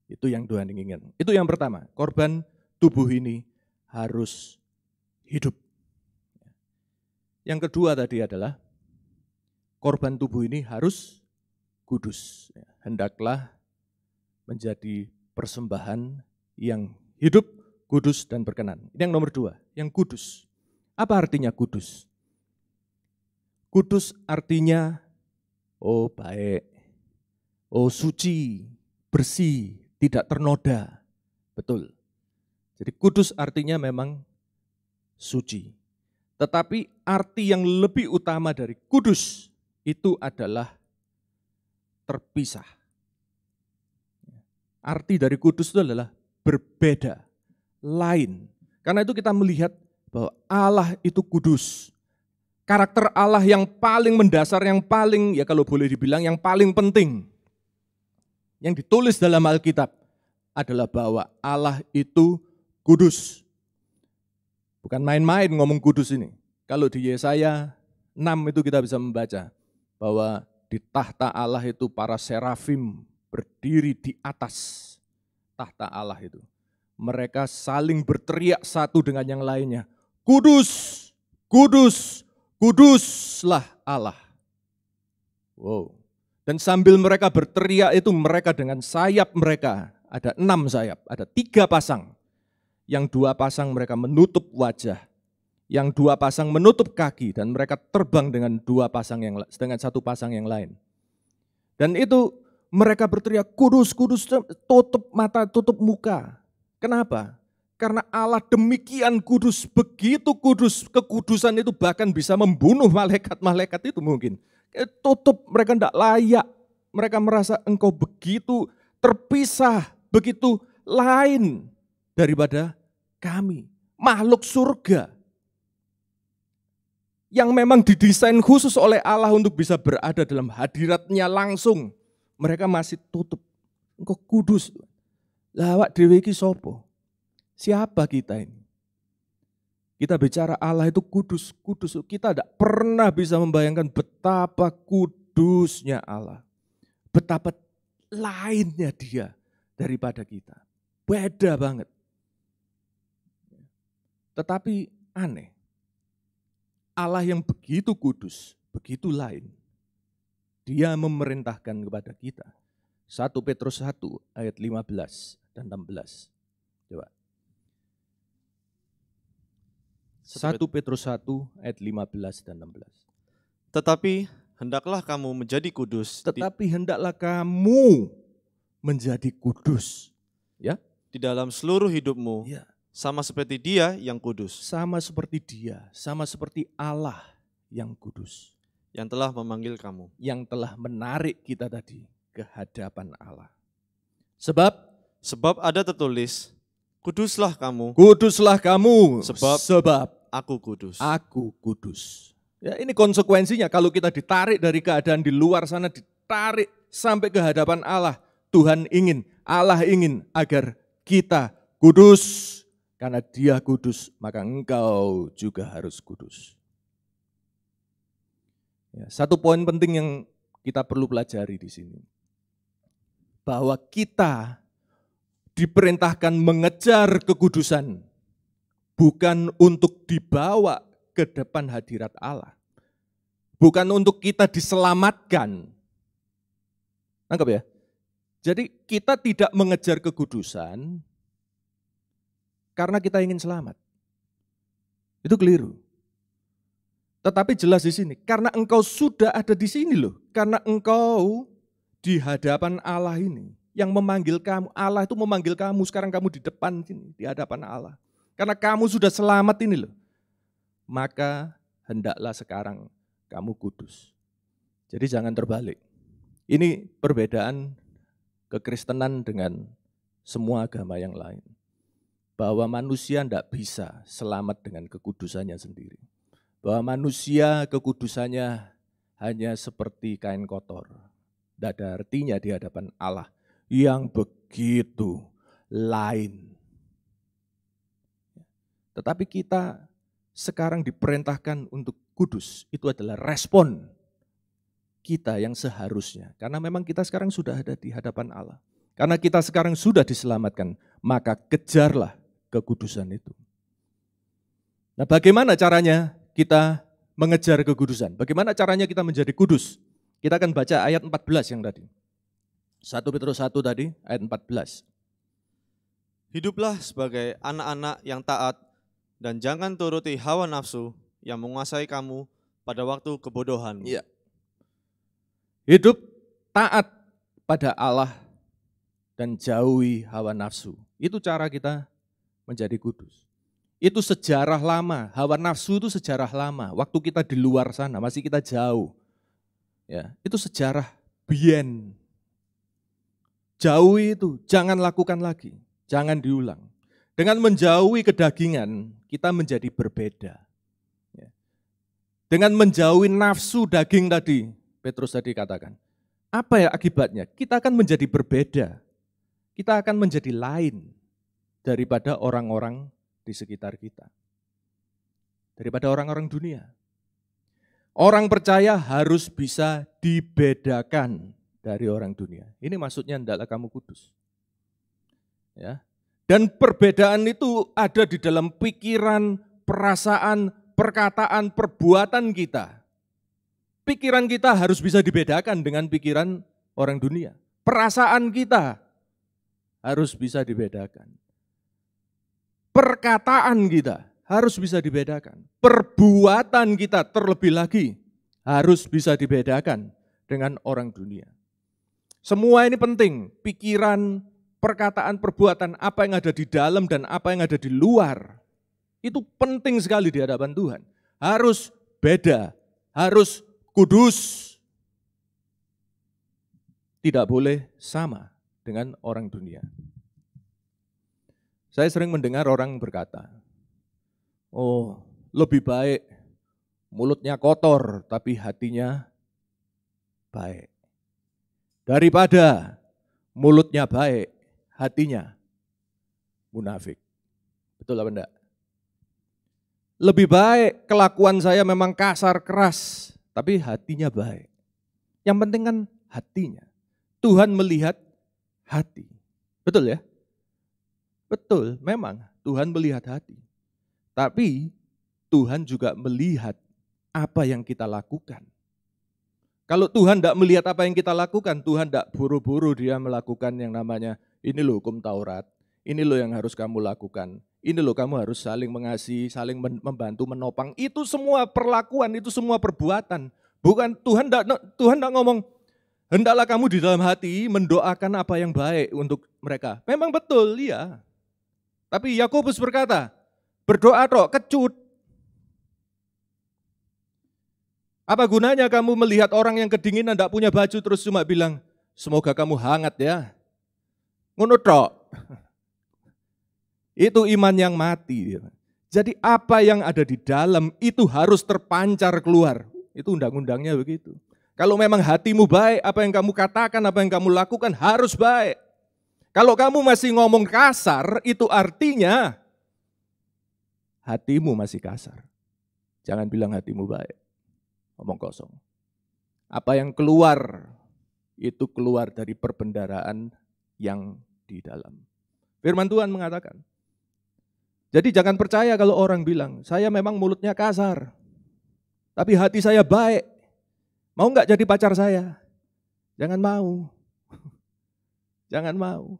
Itu yang Tuhan inginkan. Itu yang pertama, korban tubuh ini harus hidup. Yang kedua tadi adalah korban tubuh ini harus kudus. Hendaklah menjadi persembahan yang hidup, kudus, dan berkenan. Ini yang nomor 2, yang kudus. Apa artinya kudus? Kudus artinya, oh baik, oh suci, bersih, tidak ternoda. Betul. Jadi kudus artinya memang suci. Tetapi arti yang lebih utama dari kudus itu adalah terpisah. Arti dari kudus itu adalah berbeda, lain. Karena itu kita melihat bahwa Allah itu kudus. Karakter Allah yang paling mendasar, yang paling, ya kalau boleh dibilang yang paling penting, yang ditulis dalam Alkitab, adalah bahwa Allah itu kudus. Bukan main-main ngomong kudus ini. Kalau di Yesaya 6 itu kita bisa membaca bahwa di tahta Allah itu para serafim berdiri di atas tahta Allah itu. Mereka saling berteriak satu dengan yang lainnya. Kudus, kudus, kuduslah Allah. Wow. Dan sambil mereka berteriak itu mereka dengan sayap mereka. Ada 6 sayap, ada 3 pasang. Yang 2 pasang mereka menutup wajah. Yang 2 pasang menutup kaki dan mereka terbang dengan 1 pasang yang lain. Dan itu mereka berteriak kudus, kudus, tutup mata, tutup muka. Kenapa? Karena Allah demikian kudus, begitu kudus, kekudusan itu bahkan bisa membunuh malaikat-malaikat itu mungkin. Tutup, mereka tidak layak. Mereka merasa engkau begitu terpisah, begitu lain daripada kami. Makhluk surga yang memang didesain khusus oleh Allah untuk bisa berada dalam hadiratnya langsung. Mereka masih tutup. Engkau kudus. Lawak dewe iki sopo? Siapa kita ini? Kita bicara Allah itu kudus, kudus. Kita tidak pernah bisa membayangkan betapa kudusnya Allah. Betapa lainnya dia daripada kita. Beda banget. Tetapi aneh. Allah yang begitu kudus, begitu lain. Dia memerintahkan kepada kita. 1 Petrus 1 ayat 15 dan 16. Coba. 1 Petrus 1 ayat 15 dan 16. Tetapi hendaklah kamu menjadi kudus. Tetapi hendaklah kamu menjadi kudus. Ya? Di dalam seluruh hidupmu. Ya. Sama seperti Dia yang kudus. Sama seperti Dia, sama seperti Allah yang kudus. Yang telah memanggil kamu. Yang telah menarik kita tadi ke hadapan Allah. Sebab ada tertulis, kuduslah kamu. Kuduslah kamu. Sebab aku kudus. Aku kudus. Ya, ini konsekuensinya kalau kita ditarik dari keadaan di luar sana, ditarik sampai ke hadapan Allah. Allah ingin agar kita kudus. Karena Dia kudus, maka engkau juga harus kudus. Ya, satu poin penting yang kita perlu pelajari di sini. Bahwa kita diperintahkan mengejar kekudusan. Bukan untuk dibawa ke depan hadirat Allah. Bukan untuk kita diselamatkan. Nangkep ya? Jadi kita tidak mengejar kekudusan karena kita ingin selamat. Itu keliru. Tetapi jelas di sini, karena engkau sudah ada di sini loh. Karena engkau di hadapan Allah ini yang memanggil kamu. Allah itu memanggil kamu, sekarang kamu di depan sini, di hadapan Allah. Karena kamu sudah selamat ini loh. Maka hendaklah sekarang kamu kudus. Jadi jangan terbalik. Ini perbedaan kekristenan dengan semua agama yang lain. Bahwa manusia tidak bisa selamat dengan kekudusannya sendiri. Bahwa manusia kekudusannya hanya seperti kain kotor. Tidak ada artinya di hadapan Allah yang begitu lain. Tetapi kita sekarang diperintahkan untuk kudus. Itu adalah respon kita yang seharusnya. Karena memang kita sekarang sudah ada di hadapan Allah. Karena kita sekarang sudah diselamatkan, maka kejarlah kekudusan itu. Nah, bagaimana caranya kita mengejar kekudusan? Bagaimana caranya kita menjadi kudus? Kita akan baca ayat 14 yang tadi. 1 Petrus 1 tadi, ayat 14. Hiduplah sebagai anak-anak yang taat dan jangan turuti hawa nafsu yang menguasai kamu pada waktu kebodohanmu. Ya. Hidup taat pada Allah dan jauhi hawa nafsu. Itu cara kita menjadi kudus. Itu sejarah lama, hawa nafsu itu sejarah lama. Waktu kita di luar sana, masih kita jauh. Ya, itu sejarah bien. Jauhi itu, jangan lakukan lagi, jangan diulang. Dengan menjauhi kedagingan, kita menjadi berbeda. Ya. Dengan menjauhi nafsu daging tadi, Petrus tadi katakan, apa ya akibatnya? Kita akan menjadi berbeda. kita akan menjadi lain daripada orang-orang di sekitar kita. Daripada orang-orang dunia. Orang percaya harus bisa dibedakan dari orang dunia. Ini maksudnya hendaklah kamu kudus. Ya. Dan perbedaan itu ada di dalam pikiran, perasaan, perkataan, perbuatan kita. Pikiran kita harus bisa dibedakan dengan pikiran orang dunia. Perasaan kita harus bisa dibedakan. Perkataan kita harus bisa dibedakan. Perbuatan kita terlebih lagi harus bisa dibedakan dengan orang dunia. Semua ini penting, pikiran, perkataan, perbuatan, apa yang ada di dalam dan apa yang ada di luar. Itu penting sekali di hadapan Tuhan. Harus beda, harus kudus. Tidak boleh sama dengan orang dunia. Saya sering mendengar orang berkata, oh lebih baik mulutnya kotor tapi hatinya baik. Daripada mulutnya baik, hatinya munafik. Betul apa enggak? Lebih baik kelakuan saya memang kasar, keras, tapi hatinya baik. Yang penting kan hatinya. Tuhan melihat hati. Betul ya? Betul, memang Tuhan melihat hati. Tapi Tuhan juga melihat apa yang kita lakukan. Kalau Tuhan tidak melihat apa yang kita lakukan, Tuhan tidak buru-buru dia melakukan yang namanya, ini loh hukum Taurat, ini loh yang harus kamu lakukan, ini loh kamu harus saling mengasihi, saling membantu, menopang. Itu semua perlakuan, itu semua perbuatan. Bukan Tuhan tidak ngomong, hendaklah kamu di dalam hati mendoakan apa yang baik untuk mereka. Memang betul, iya. Tapi Yakobus berkata, berdoa tok kecut. Apa gunanya kamu melihat orang yang kedinginan tidak punya baju terus cuma bilang, semoga kamu hangat ya. Ngono tok. Itu iman yang mati. Jadi apa yang ada di dalam itu harus terpancar keluar. Itu undang-undangnya begitu. Kalau memang hatimu baik, apa yang kamu katakan, apa yang kamu lakukan harus baik. Kalau kamu masih ngomong kasar, itu artinya hatimu masih kasar. Jangan bilang hatimu baik. Ngomong kosong. Apa yang keluar, itu keluar dari perbendaharaan yang di dalam. Firman Tuhan mengatakan. Jadi jangan percaya kalau orang bilang, saya memang mulutnya kasar, tapi hati saya baik. Mau enggak jadi pacar saya? Jangan mau. Jangan mau.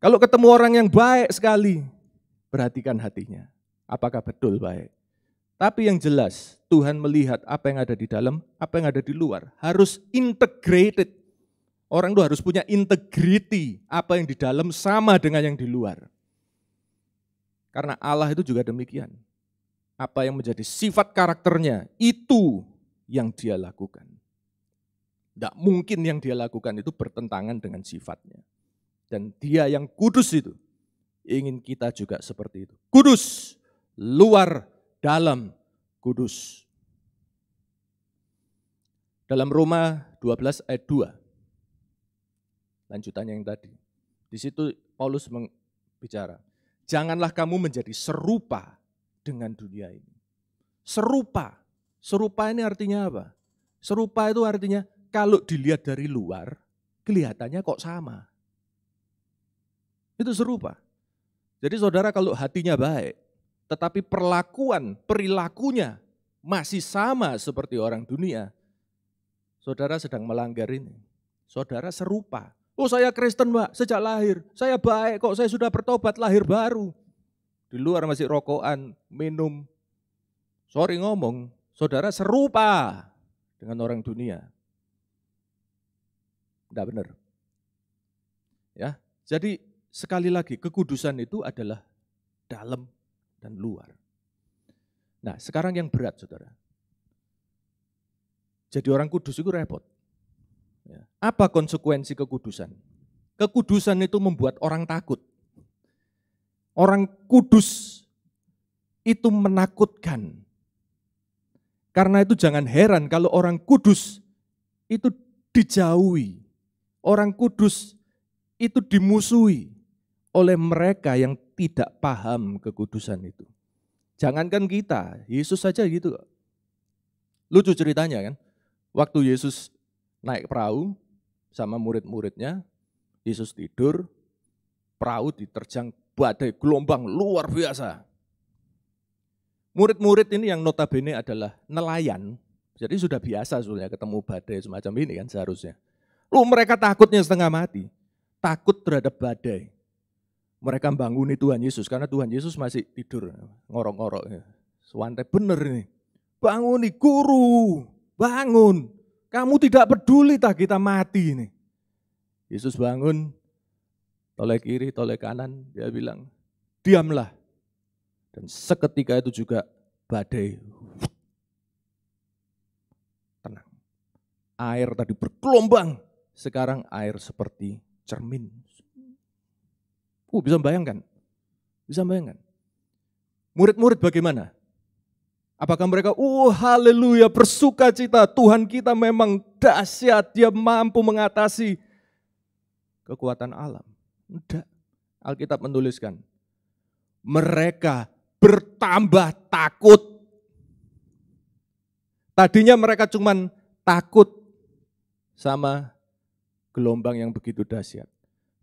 Kalau ketemu orang yang baik sekali, perhatikan hatinya. Apakah betul baik? Tapi yang jelas, Tuhan melihat apa yang ada di dalam, apa yang ada di luar. Harus integrated. Orang itu harus punya integrity. Apa yang di dalam sama dengan yang di luar. Karena Allah itu juga demikian. Apa yang menjadi sifat karakternya, itu yang dia lakukan. Tidak mungkin yang dia lakukan itu bertentangan dengan sifatnya. Dan dia yang kudus itu, ingin kita juga seperti itu. Kudus, luar, dalam, kudus. Dalam Roma 12 ayat 2, lanjutannya yang tadi. Di situ Paulus bicara, janganlah kamu menjadi serupa dengan dunia ini. Serupa. Serupa ini artinya apa? Serupa itu artinya kalau dilihat dari luar, kelihatannya kok sama. Itu serupa. Jadi saudara kalau hatinya baik, tetapi perlakuan, perilakunya masih sama seperti orang dunia, saudara sedang melanggar ini. Saudara serupa. Oh saya Kristen Mbak, sejak lahir. Saya baik kok, saya sudah bertobat lahir baru. Di luar masih rokokan, minum. Sorry ngomong, saudara serupa dengan orang dunia. Tidak benar. Ya, jadi sekali lagi kekudusan itu adalah dalam dan luar. Nah sekarang yang berat saudara. Jadi orang kudus itu repot. Apa konsekuensi kekudusan? Kekudusan itu membuat orang takut. Orang kudus itu menakutkan. Karena itu jangan heran kalau orang kudus itu dijauhi. Orang kudus itu dimusuhi oleh mereka yang tidak paham kekudusan itu. Jangankan kita, Yesus saja gitu. Lucu ceritanya kan, waktu Yesus naik perahu sama murid-muridnya, Yesus tidur, perahu diterjang badai gelombang luar biasa. Murid-murid ini yang notabene adalah nelayan, jadi sudah biasa sebenarnya ketemu badai semacam ini kan seharusnya. Mereka takutnya setengah mati, takut terhadap badai. Mereka banguni Tuhan Yesus, karena Tuhan Yesus masih tidur, ngorok-ngorok. Suante bener ini, banguni guru, bangun. Kamu tidak peduli tak kita mati ini. Yesus bangun, toleh kiri, toleh kanan, dia bilang, diamlah. Dan seketika itu juga badai tenang. Air tadi bergelombang, sekarang air seperti cermin. Bisa membayangkan? Bisa membayangkan? Murid-murid bagaimana? Apakah mereka, haleluya, bersuka cita, Tuhan kita memang dahsyat, dia mampu mengatasi kekuatan alam? Tidak. Alkitab menuliskan, mereka bertambah takut. Tadinya mereka cuman takut sama gelombang yang begitu dahsyat.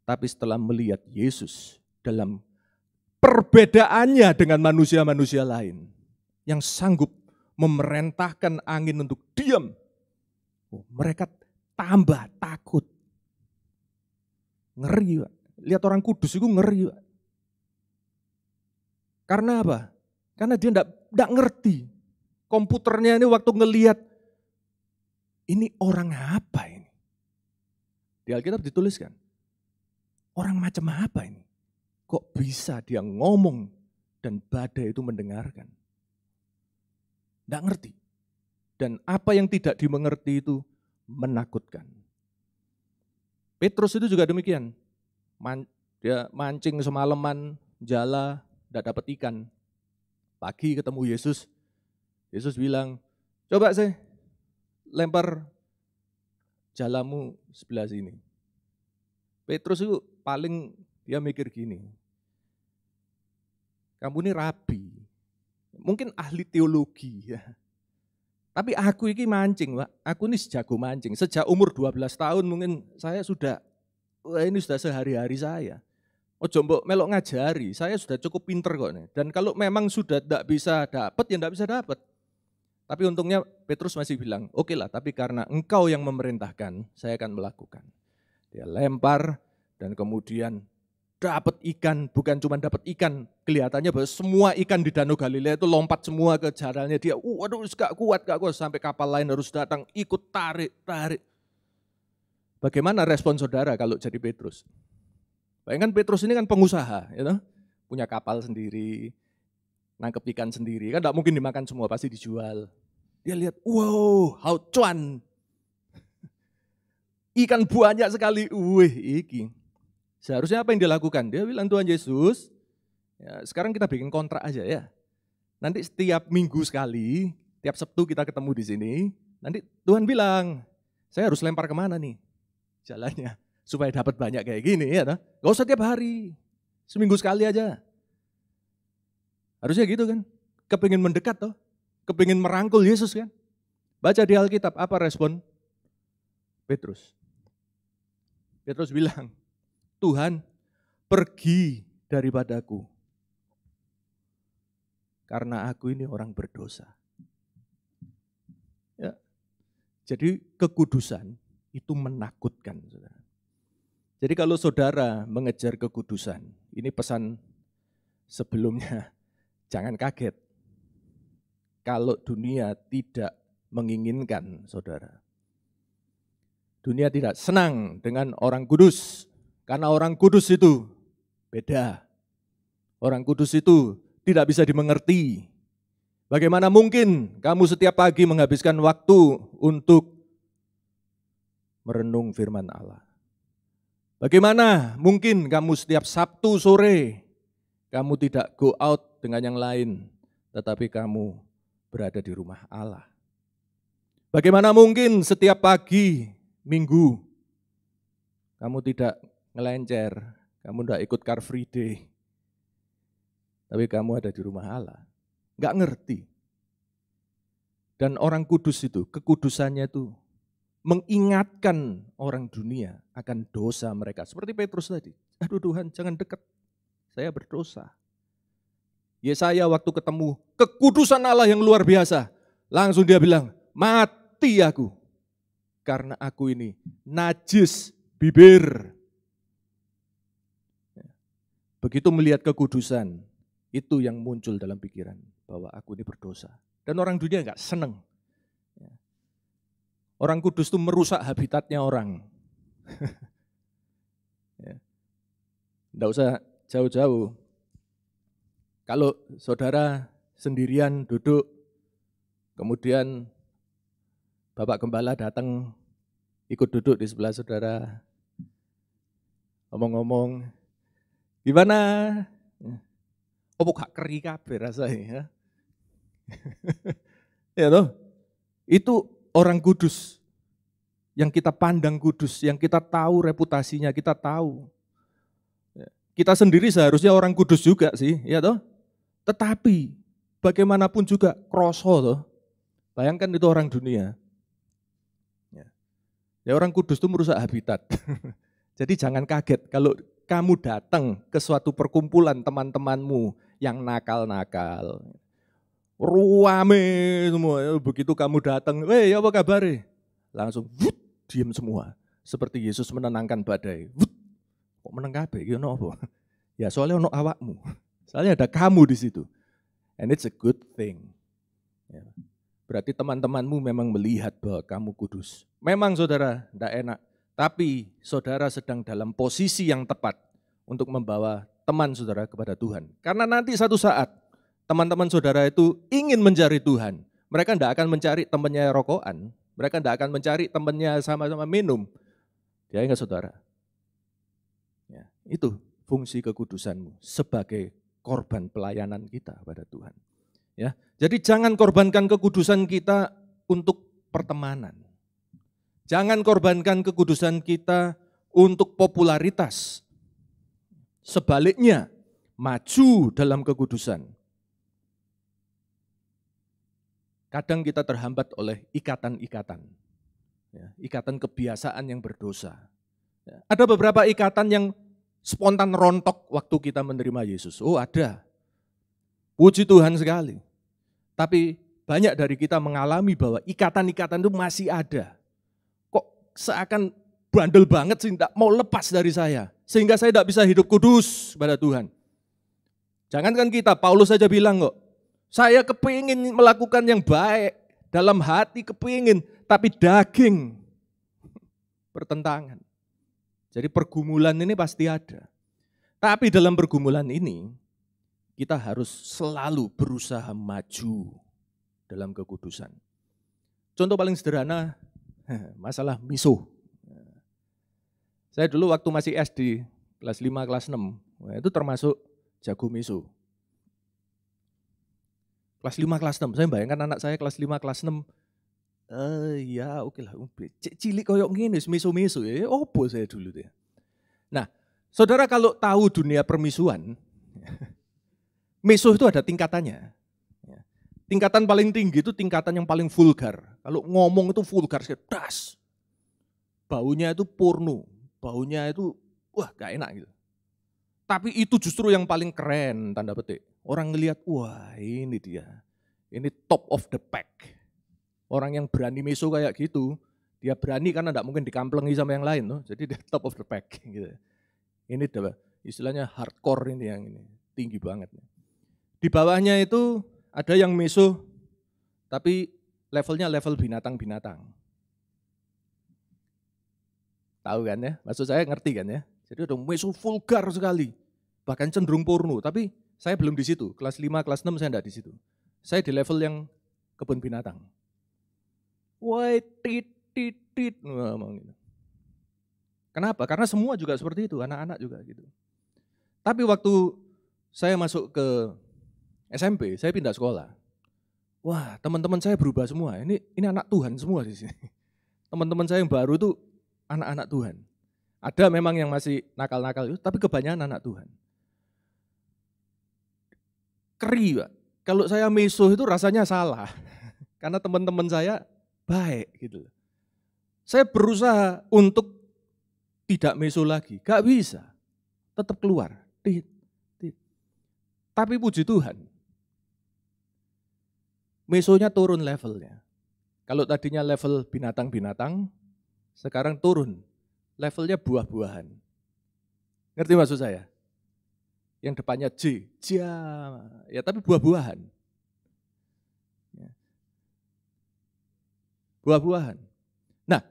Tapi setelah melihat Yesus dalam perbedaannya dengan manusia-manusia lain, yang sanggup memerintahkan angin untuk diam, mereka tambah takut. Ngeri, Pak. Lihat orang kudus itu ngeri, Pak. Karena apa? Karena dia enggak ngerti. Komputernya ini waktu ngelihat, ini orang apa ini? Di Alkitab dituliskan, orang macam apa ini? Kok bisa dia ngomong dan badai itu mendengarkan? Enggak ngerti. Dan apa yang tidak dimengerti itu menakutkan. Petrus itu juga demikian. Dia mancing semalaman, jala, enggak dapat ikan. Pagi ketemu Yesus. Yesus bilang, coba saya lempar jalamu sebelah sini. Petrus itu paling dia mikir gini, kamu ini rabi, mungkin ahli teologi ya. Tapi aku ini mancing, Pak. Aku ini sejago mancing. Sejak umur 12 tahun mungkin saya sudah, ini sudah sehari-hari saya. Mbok melok ngajari, saya sudah cukup pinter kok nih. Dan kalau memang sudah tidak bisa dapat, ya tidak bisa dapat. Tapi untungnya Petrus masih bilang, oke lah, tapi karena engkau yang memerintahkan, saya akan melakukan. Dia lempar dan kemudian dapat ikan, bukan cuma dapat ikan, kelihatannya bahwa semua ikan di Danau Galilea itu lompat semua ke jalannya dia. Waduh, gak kuat, sampai kapal lain harus datang ikut tarik. Bagaimana respon saudara kalau jadi Petrus? Bayangkan Petrus ini kan pengusaha, ya toh? Punya kapal sendiri, nangkep ikan sendiri, kan tidak mungkin dimakan semua, pasti dijual. Dia lihat, wow, how cuan. Ikan banyak sekali, iki. Seharusnya apa yang dia lakukan? Dia bilang, Tuhan Yesus, ya, sekarang kita bikin kontrak aja ya. Nanti setiap minggu sekali, tiap Sabtu kita ketemu di sini, nanti Tuhan bilang, saya harus lempar kemana nih jalannya, supaya dapat banyak kayak gini ya. Gak usah tiap hari, seminggu sekali aja. Harusnya gitu kan, kepingin mendekat toh, kepingin merangkul Yesus kan. Baca di Alkitab, apa respon Petrus? Petrus bilang, Tuhan pergi daripadaku, karena aku ini orang berdosa. Ya. Jadi kekudusan itu menakutkan. Saudara. Jadi kalau saudara mengejar kekudusan, ini pesan sebelumnya, jangan kaget kalau dunia tidak menginginkan saudara. Dunia tidak senang dengan orang kudus, karena orang kudus itu beda. Orang kudus itu tidak bisa dimengerti. Bagaimana mungkin kamu setiap pagi menghabiskan waktu untuk merenung firman Allah? Bagaimana mungkin kamu setiap Sabtu sore kamu tidak go out dengan yang lain, tetapi kamu berada di rumah Allah? Bagaimana mungkin setiap pagi Minggu kamu tidak ngelencer, kamu ndak ikut Car Free Day, tapi kamu ada di rumah Allah. Nggak ngerti. Dan orang kudus itu, kekudusannya itu mengingatkan orang dunia akan dosa mereka. Seperti Petrus tadi, aduh Tuhan jangan dekat, saya berdosa. Yesaya waktu ketemu kekudusan Allah yang luar biasa, langsung dia bilang, mati aku, karena aku ini najis bibir. Begitu melihat kekudusan, itu yang muncul dalam pikiran, bahwa aku ini berdosa. Dan orang dunia enggak seneng. Orang kudus itu merusak habitatnya orang. Enggak usah jauh-jauh. Kalau saudara sendirian duduk, kemudian Bapak Gembala datang, ikut duduk di sebelah saudara, ngomong-ngomong, gimana? Opo gak keri kabeh rasanya ya. Ya toh? Itu orang kudus yang kita pandang kudus, yang kita tahu reputasinya, kita tahu. Kita sendiri seharusnya orang kudus juga sih, ya toh? Tetapi bagaimanapun juga kroso toh. Bayangkan itu orang dunia. Ya orang kudus itu merusak habitat. Jadi jangan kaget kalau kamu datang ke suatu perkumpulan teman-temanmu yang nakal-nakal. Ruame semua, begitu kamu datang, apa kabar? Langsung diam semua. Seperti Yesus menenangkan badai. Kok meneng kabeh iki ono apa? Ya soalnya ono awakmu. Soalnya ada kamu di situ. And it's a good thing. Ya. Berarti teman-temanmu memang melihat bahwa kamu kudus. Memang saudara tidak enak, tapi saudara sedang dalam posisi yang tepat untuk membawa teman saudara kepada Tuhan. Karena nanti satu saat teman-teman saudara itu ingin mencari Tuhan. Mereka tidak akan mencari temannya rokokan, mereka tidak akan mencari temannya sama-sama minum. Dia ingat saudara. Ya, itu fungsi kekudusanmu sebagai korban pelayanan kita pada Tuhan. Ya, jadi jangan korbankan kekudusan kita untuk pertemanan. Jangan korbankan kekudusan kita untuk popularitas. Sebaliknya, maju dalam kekudusan. Kadang kita terhambat oleh ikatan-ikatan. Ya, ikatan kebiasaan yang berdosa. Ya, ada beberapa ikatan yang spontan rontok waktu kita menerima Yesus. Oh ada. Puji Tuhan sekali. Tapi banyak dari kita mengalami bahwa ikatan-ikatan itu masih ada. Kok seakan bandel banget sih, tidak mau lepas dari saya. Sehingga saya tidak bisa hidup kudus kepada Tuhan. Jangankan kita, Paulus saja bilang kok, saya kepingin melakukan yang baik, dalam hati kepingin, tapi daging bertentangan. Jadi pergumulan ini pasti ada. Tapi dalam pergumulan ini, kita harus selalu berusaha maju dalam kekudusan. Contoh paling sederhana, masalah misuh. Saya dulu waktu masih SD, kelas 5, kelas 6, itu termasuk jago misuh. Kelas 5, kelas 6, saya bayangkan anak saya kelas 5, kelas 6, ya oke lah, cilik koyok ngene misu-misu ya, opo saya dulu deh. Nah, saudara kalau tahu dunia permisuan, misuh itu ada tingkatannya. Tingkatan paling tinggi itu tingkatan yang paling vulgar. Kalau ngomong itu vulgar, das. Baunya itu porno, baunya itu wah gak enak gitu. Tapi itu justru yang paling keren, tanda petik. Orang ngelihat, wah ini dia, ini top of the pack. Orang yang berani meso kayak gitu, dia berani karena tidak mungkin dikamplengi sama yang lain, no? Jadi dia top of the pack. Gitu. Ini istilahnya hardcore ini yang ini, tinggi banget. Di bawahnya itu ada yang meso, tapi levelnya level binatang-binatang. Tahu kan ya? Maksud saya ngerti kan ya? Jadi ada meso vulgar sekali, bahkan cenderung porno. Tapi saya belum di situ, kelas 5, kelas 6 saya enggak di situ. Saya di level yang kebun binatang. Woi, tit, ngomong gitu. Kenapa? Karena semua juga seperti itu, anak-anak juga gitu. Tapi waktu saya masuk ke SMP, saya pindah sekolah. Wah, teman-teman saya berubah semua. Ini anak Tuhan semua di sini. Teman-teman saya yang baru itu anak-anak Tuhan. Ada memang yang masih nakal-nakal, tapi kebanyakan anak Tuhan. Keri, Pak. Kalau saya meso itu rasanya salah. Karena teman-teman saya baik gitu. Saya berusaha untuk tidak meso lagi, gak bisa. Tetap keluar. Tapi puji Tuhan, mesonya turun levelnya. Kalau tadinya level binatang-binatang, sekarang turun. Levelnya buah-buahan. Ngerti maksud saya? Yang depannya J, ya tapi buah-buahan. Buah-buahan. Nah,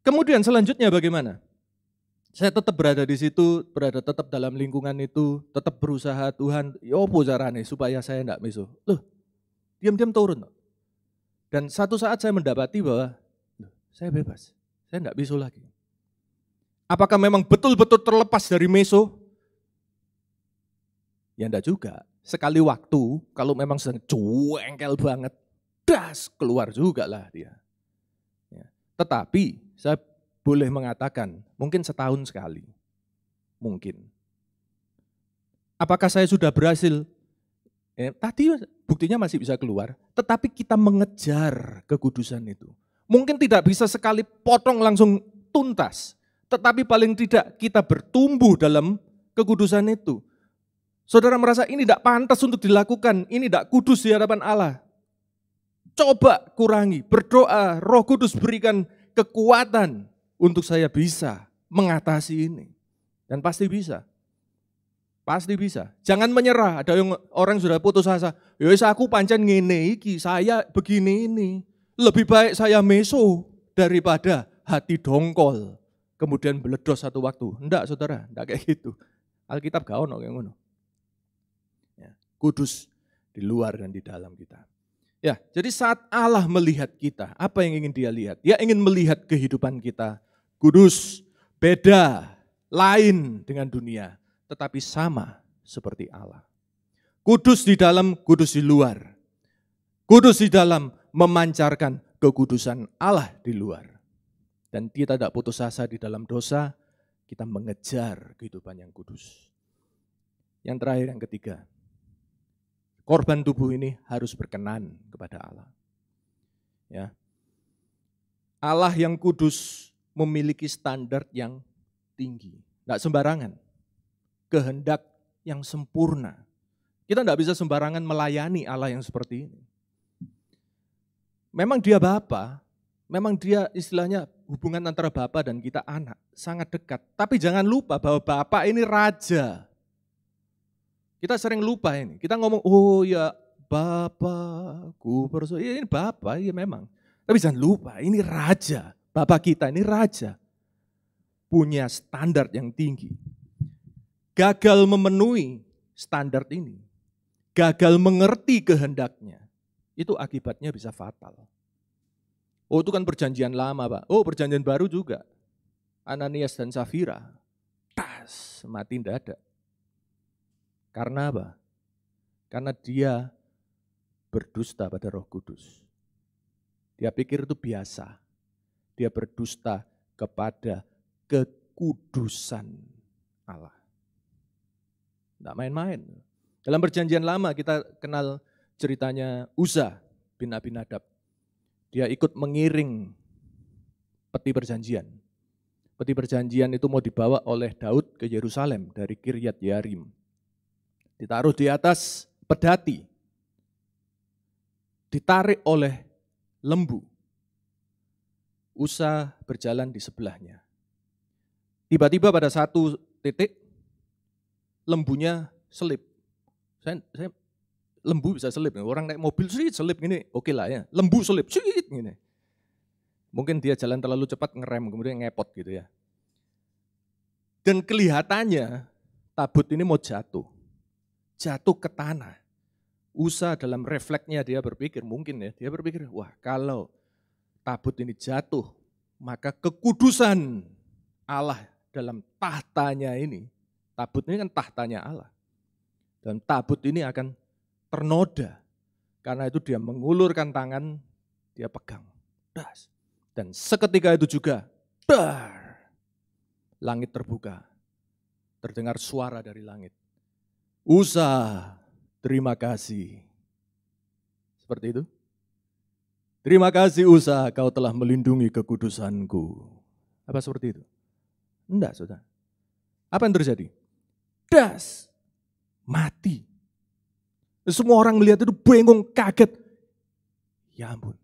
kemudian selanjutnya bagaimana? Saya tetap berada di situ, berada tetap dalam lingkungan itu, tetap berusaha Tuhan, ya apa caranya supaya saya enggak meso. Loh, diam-diam turun. Dan satu saat saya mendapati bahwa saya bebas, saya enggak meso lagi. Apakah memang betul-betul terlepas dari meso? Ya enggak juga. Sekali waktu, kalau memang sedang cuengkel banget, das keluar juga lah dia. Ya. Tetapi saya boleh mengatakan, mungkin setahun sekali. Mungkin. Apakah saya sudah berhasil? Tadi buktinya masih bisa keluar, tetapi kita mengejar kekudusan itu. Mungkin tidak bisa sekali potong langsung tuntas, tetapi paling tidak kita bertumbuh dalam kekudusan itu. Saudara merasa ini tidak pantas untuk dilakukan, ini tidak kudus di hadapan Allah. Coba kurangi, berdoa, Roh Kudus berikan kekuatan untuk saya bisa mengatasi ini. Dan pasti bisa. Pasti bisa. Jangan menyerah. Ada yang orang sudah putus asa. Ya wis aku pancen ngene iki, saya begini ini. Lebih baik saya meso daripada hati dongkol. Kemudian meledos satu waktu. Enggak saudara, enggak kayak gitu. Alkitab gak ono kayak ngono. Ya, kudus di luar dan di dalam kita. Ya, jadi saat Allah melihat kita, apa yang ingin dia lihat? Dia ingin melihat kehidupan kita kudus, beda, lain dengan dunia, tetapi sama seperti Allah. Kudus di dalam, kudus di luar. Kudus di dalam memancarkan kekudusan Allah di luar. Dan kita tidak putus asa di dalam dosa, kita mengejar kehidupan yang kudus. Yang terakhir, yang ketiga, korban tubuh ini harus berkenan kepada Allah. Ya. Allah yang kudus memiliki standar yang tinggi, enggak sembarangan, kehendak yang sempurna. Kita enggak bisa sembarangan melayani Allah yang seperti ini. Memang dia Bapa, memang dia istilahnya hubungan antara Bapa dan kita anak, sangat dekat. Tapi jangan lupa bahwa Bapa ini Raja. Kita sering lupa ini, kita ngomong, oh ya Bapakku, ini Bapa, ya memang. Tapi jangan lupa, ini Raja. Bapak kita ini Raja, punya standar yang tinggi. Gagal memenuhi standar ini, gagal mengerti kehendaknya, itu akibatnya bisa fatal. Oh itu kan perjanjian lama Pak, oh perjanjian baru juga. Ananias dan Safira, mati tidak ada. Karena apa? Karena dia berdusta pada Roh Kudus. Dia pikir itu biasa. Dia berdusta kepada kekudusan Allah. Tidak main-main. Dalam perjanjian lama kita kenal ceritanya Uza bin Abinadab. Dia ikut mengiring peti perjanjian. Peti perjanjian itu mau dibawa oleh Daud ke Yerusalem dari Kiryat Yearim. Ditaruh di atas pedati. Ditarik oleh lembu. Uza berjalan di sebelahnya. Tiba-tiba pada satu titik, lembunya selip. Lembu bisa selip, orang naik mobil selip gini, oke lah ya. Lembu selip, gini. Mungkin dia jalan terlalu cepat ngerem, kemudian ngepot gitu ya. Dan kelihatannya tabut ini mau jatuh ke tanah. Uza dalam refleksnya dia berpikir, mungkin ya, dia berpikir, wah kalau tabut ini jatuh, maka kekudusan Allah dalam tahtanya ini, tabut ini kan tahtanya Allah. Dan tabut ini akan ternoda, karena itu dia mengulurkan tangan, dia pegang. Dan seketika itu juga, langit terbuka. Terdengar suara dari langit. Usa, terima kasih. Seperti itu. Terima kasih Usa, kau telah melindungi kekudusanku. Apa seperti itu? Enggak, saudara. Apa yang terjadi? Das, mati. Semua orang melihat itu bengong, kaget. Ya ampun.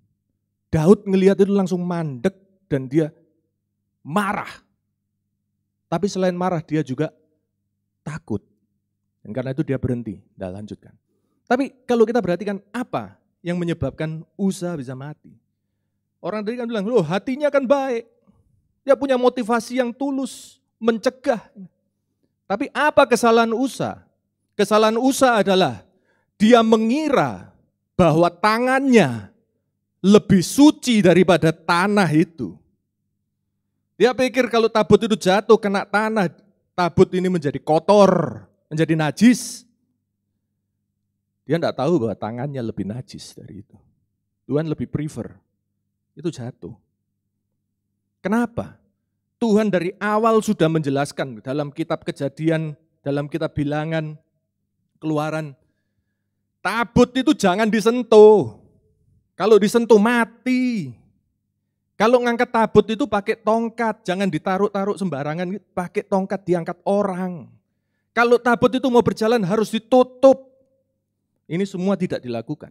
Daud ngelihat itu langsung mandek dan dia marah. Tapi selain marah dia juga takut. Dan karena itu dia berhenti, tidak lanjutkan. Tapi kalau kita perhatikan apa yang menyebabkan Usa bisa mati. Orang tadi kan bilang, loh hatinya kan baik. Dia punya motivasi yang tulus, mencegah. Tapi apa kesalahan Usa? Kesalahan Usa adalah dia mengira bahwa tangannya lebih suci daripada tanah itu. Dia pikir kalau tabut itu jatuh kena tanah, tabut ini menjadi kotor, menjadi najis. Dia tidak tahu bahwa tangannya lebih najis dari itu. Tuhan lebih prefer, itu jatuh. Kenapa? Tuhan dari awal sudah menjelaskan dalam kitab Kejadian, dalam kitab Bilangan, Keluaran, tabut itu jangan disentuh. Kalau disentuh mati. Kalau ngangkat tabut itu pakai tongkat, jangan ditaruh-taruh sembarangan, pakai tongkat diangkat orang. Kalau tabut itu mau berjalan harus ditutup. Ini semua tidak dilakukan.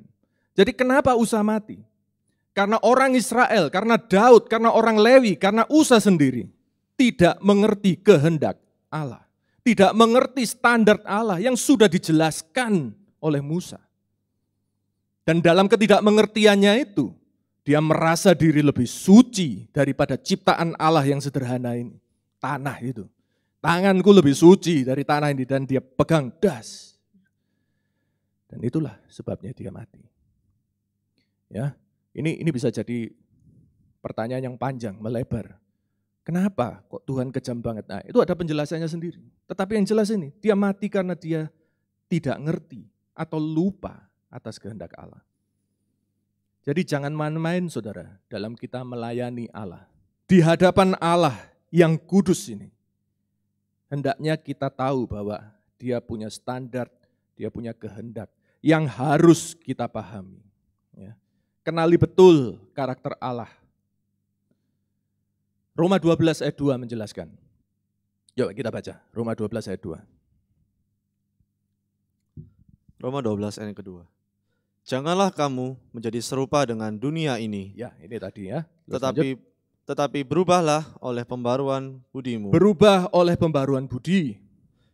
Jadi kenapa Usa mati? Karena orang Israel, karena Daud, karena orang Lewi, karena Usa sendiri tidak mengerti kehendak Allah. Tidak mengerti standar Allah yang sudah dijelaskan oleh Musa. Dan dalam ketidakmengertiannya itu, dia merasa diri lebih suci daripada ciptaan Allah yang sederhana ini. Tanah itu. Tanganku lebih suci dari tanah ini dan dia pegang das. Dan itulah sebabnya dia mati. Ya, ini bisa jadi pertanyaan yang panjang, melebar. Kenapa kok Tuhan kejam banget? Nah, itu ada penjelasannya sendiri. Tetapi yang jelas ini, dia mati karena dia tidak ngerti atau lupa atas kehendak Allah. Jadi jangan main-main saudara dalam kita melayani Allah. Di hadapan Allah yang kudus ini, hendaknya kita tahu bahwa dia punya standar, dia punya kehendak yang harus kita pahami. Ya. Kenali betul karakter Allah. Roma 12 ayat 2 menjelaskan. Yuk kita baca, Roma 12 ayat 2. Roma 12 ayat kedua. Janganlah kamu menjadi serupa dengan dunia ini. Ya, ini tadi ya. Tetapi berubahlah oleh pembaruan budimu. Berubah oleh pembaruan budi.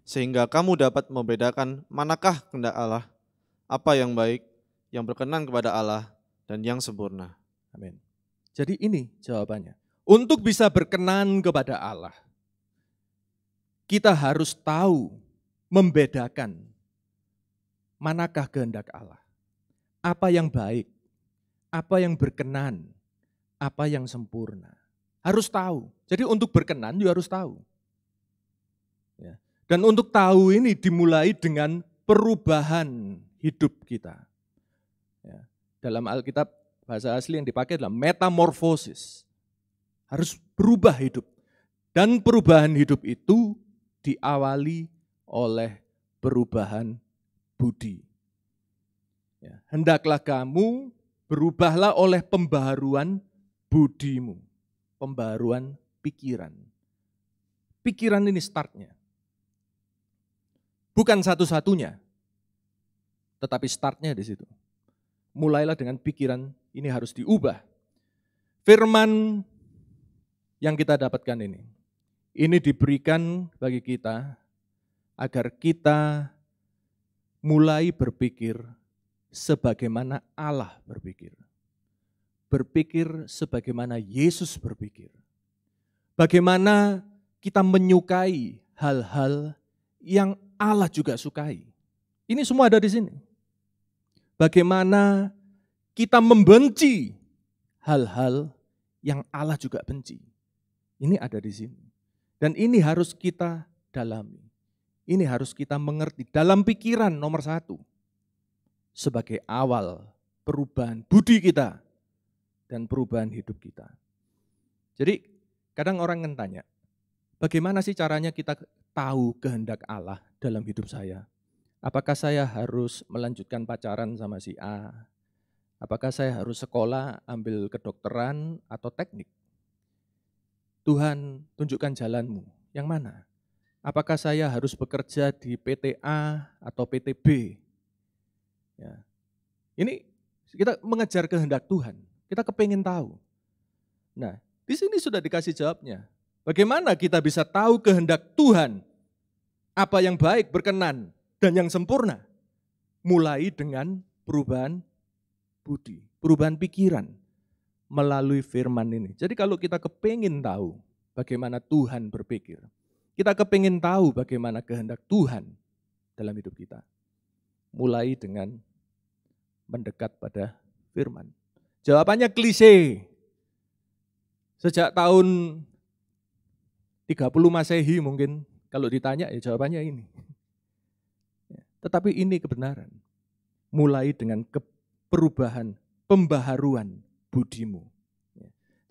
Sehingga kamu dapat membedakan manakah kehendak Allah, apa yang baik, yang berkenan kepada Allah, dan yang sempurna. Amin. Jadi ini jawabannya. Untuk bisa berkenan kepada Allah, kita harus tahu, membedakan manakah kehendak Allah. Apa yang baik, apa yang berkenan, apa yang sempurna. Harus tahu. Jadi untuk berkenan juga harus tahu. Ya. Dan untuk tahu ini dimulai dengan perubahan hidup kita. Ya. Dalam Alkitab bahasa asli yang dipakai adalah metamorfosis. Harus berubah hidup. Dan perubahan hidup itu diawali oleh perubahan budi. Ya, hendaklah kamu berubahlah oleh pembaharuan budimu, pembaharuan pikiran. Pikiran ini startnya. Bukan satu-satunya, tetapi startnya di situ. Mulailah dengan pikiran ini harus diubah. Firman yang kita dapatkan ini diberikan bagi kita agar kita mulai berpikir sebagaimana Allah berpikir. Berpikir sebagaimana Yesus berpikir. Bagaimana kita menyukai hal-hal yang Allah juga sukai. Ini semua ada di sini. Bagaimana kita membenci hal-hal yang Allah juga benci. Ini ada di sini. Dan ini harus kita dalami. Ini harus kita mengerti dalam pikiran nomor satu. Sebagai awal perubahan budi kita dan perubahan hidup kita. Jadi kadang orang kan tanya, Bagaimana sih caranya kita tahu kehendak Allah dalam hidup saya? Apakah saya harus melanjutkan pacaran sama si A? Apakah saya harus sekolah, ambil kedokteran atau teknik? Tuhan, tunjukkan jalanmu. Yang mana? Apakah saya harus bekerja di PT A atau PT B? Ya. Ini kita mengejar kehendak Tuhan. Kita kepingin tahu. Nah, di sini sudah dikasih jawabnya. Bagaimana kita bisa tahu kehendak Tuhan? Apa yang baik, berkenan, dan yang sempurna? Mulai dengan perubahan budi, perubahan pikiran melalui firman ini. Jadi kalau kita kepingin tahu bagaimana Tuhan berpikir, kita kepingin tahu bagaimana kehendak Tuhan dalam hidup kita, mulai dengan mendekat pada firman. Jawabannya klise. Sejak tahun 30 Masehi mungkin kalau ditanya ya jawabannya ini. Tetapi ini kebenaran. Mulai dengan perubahan, pembaharuan budimu.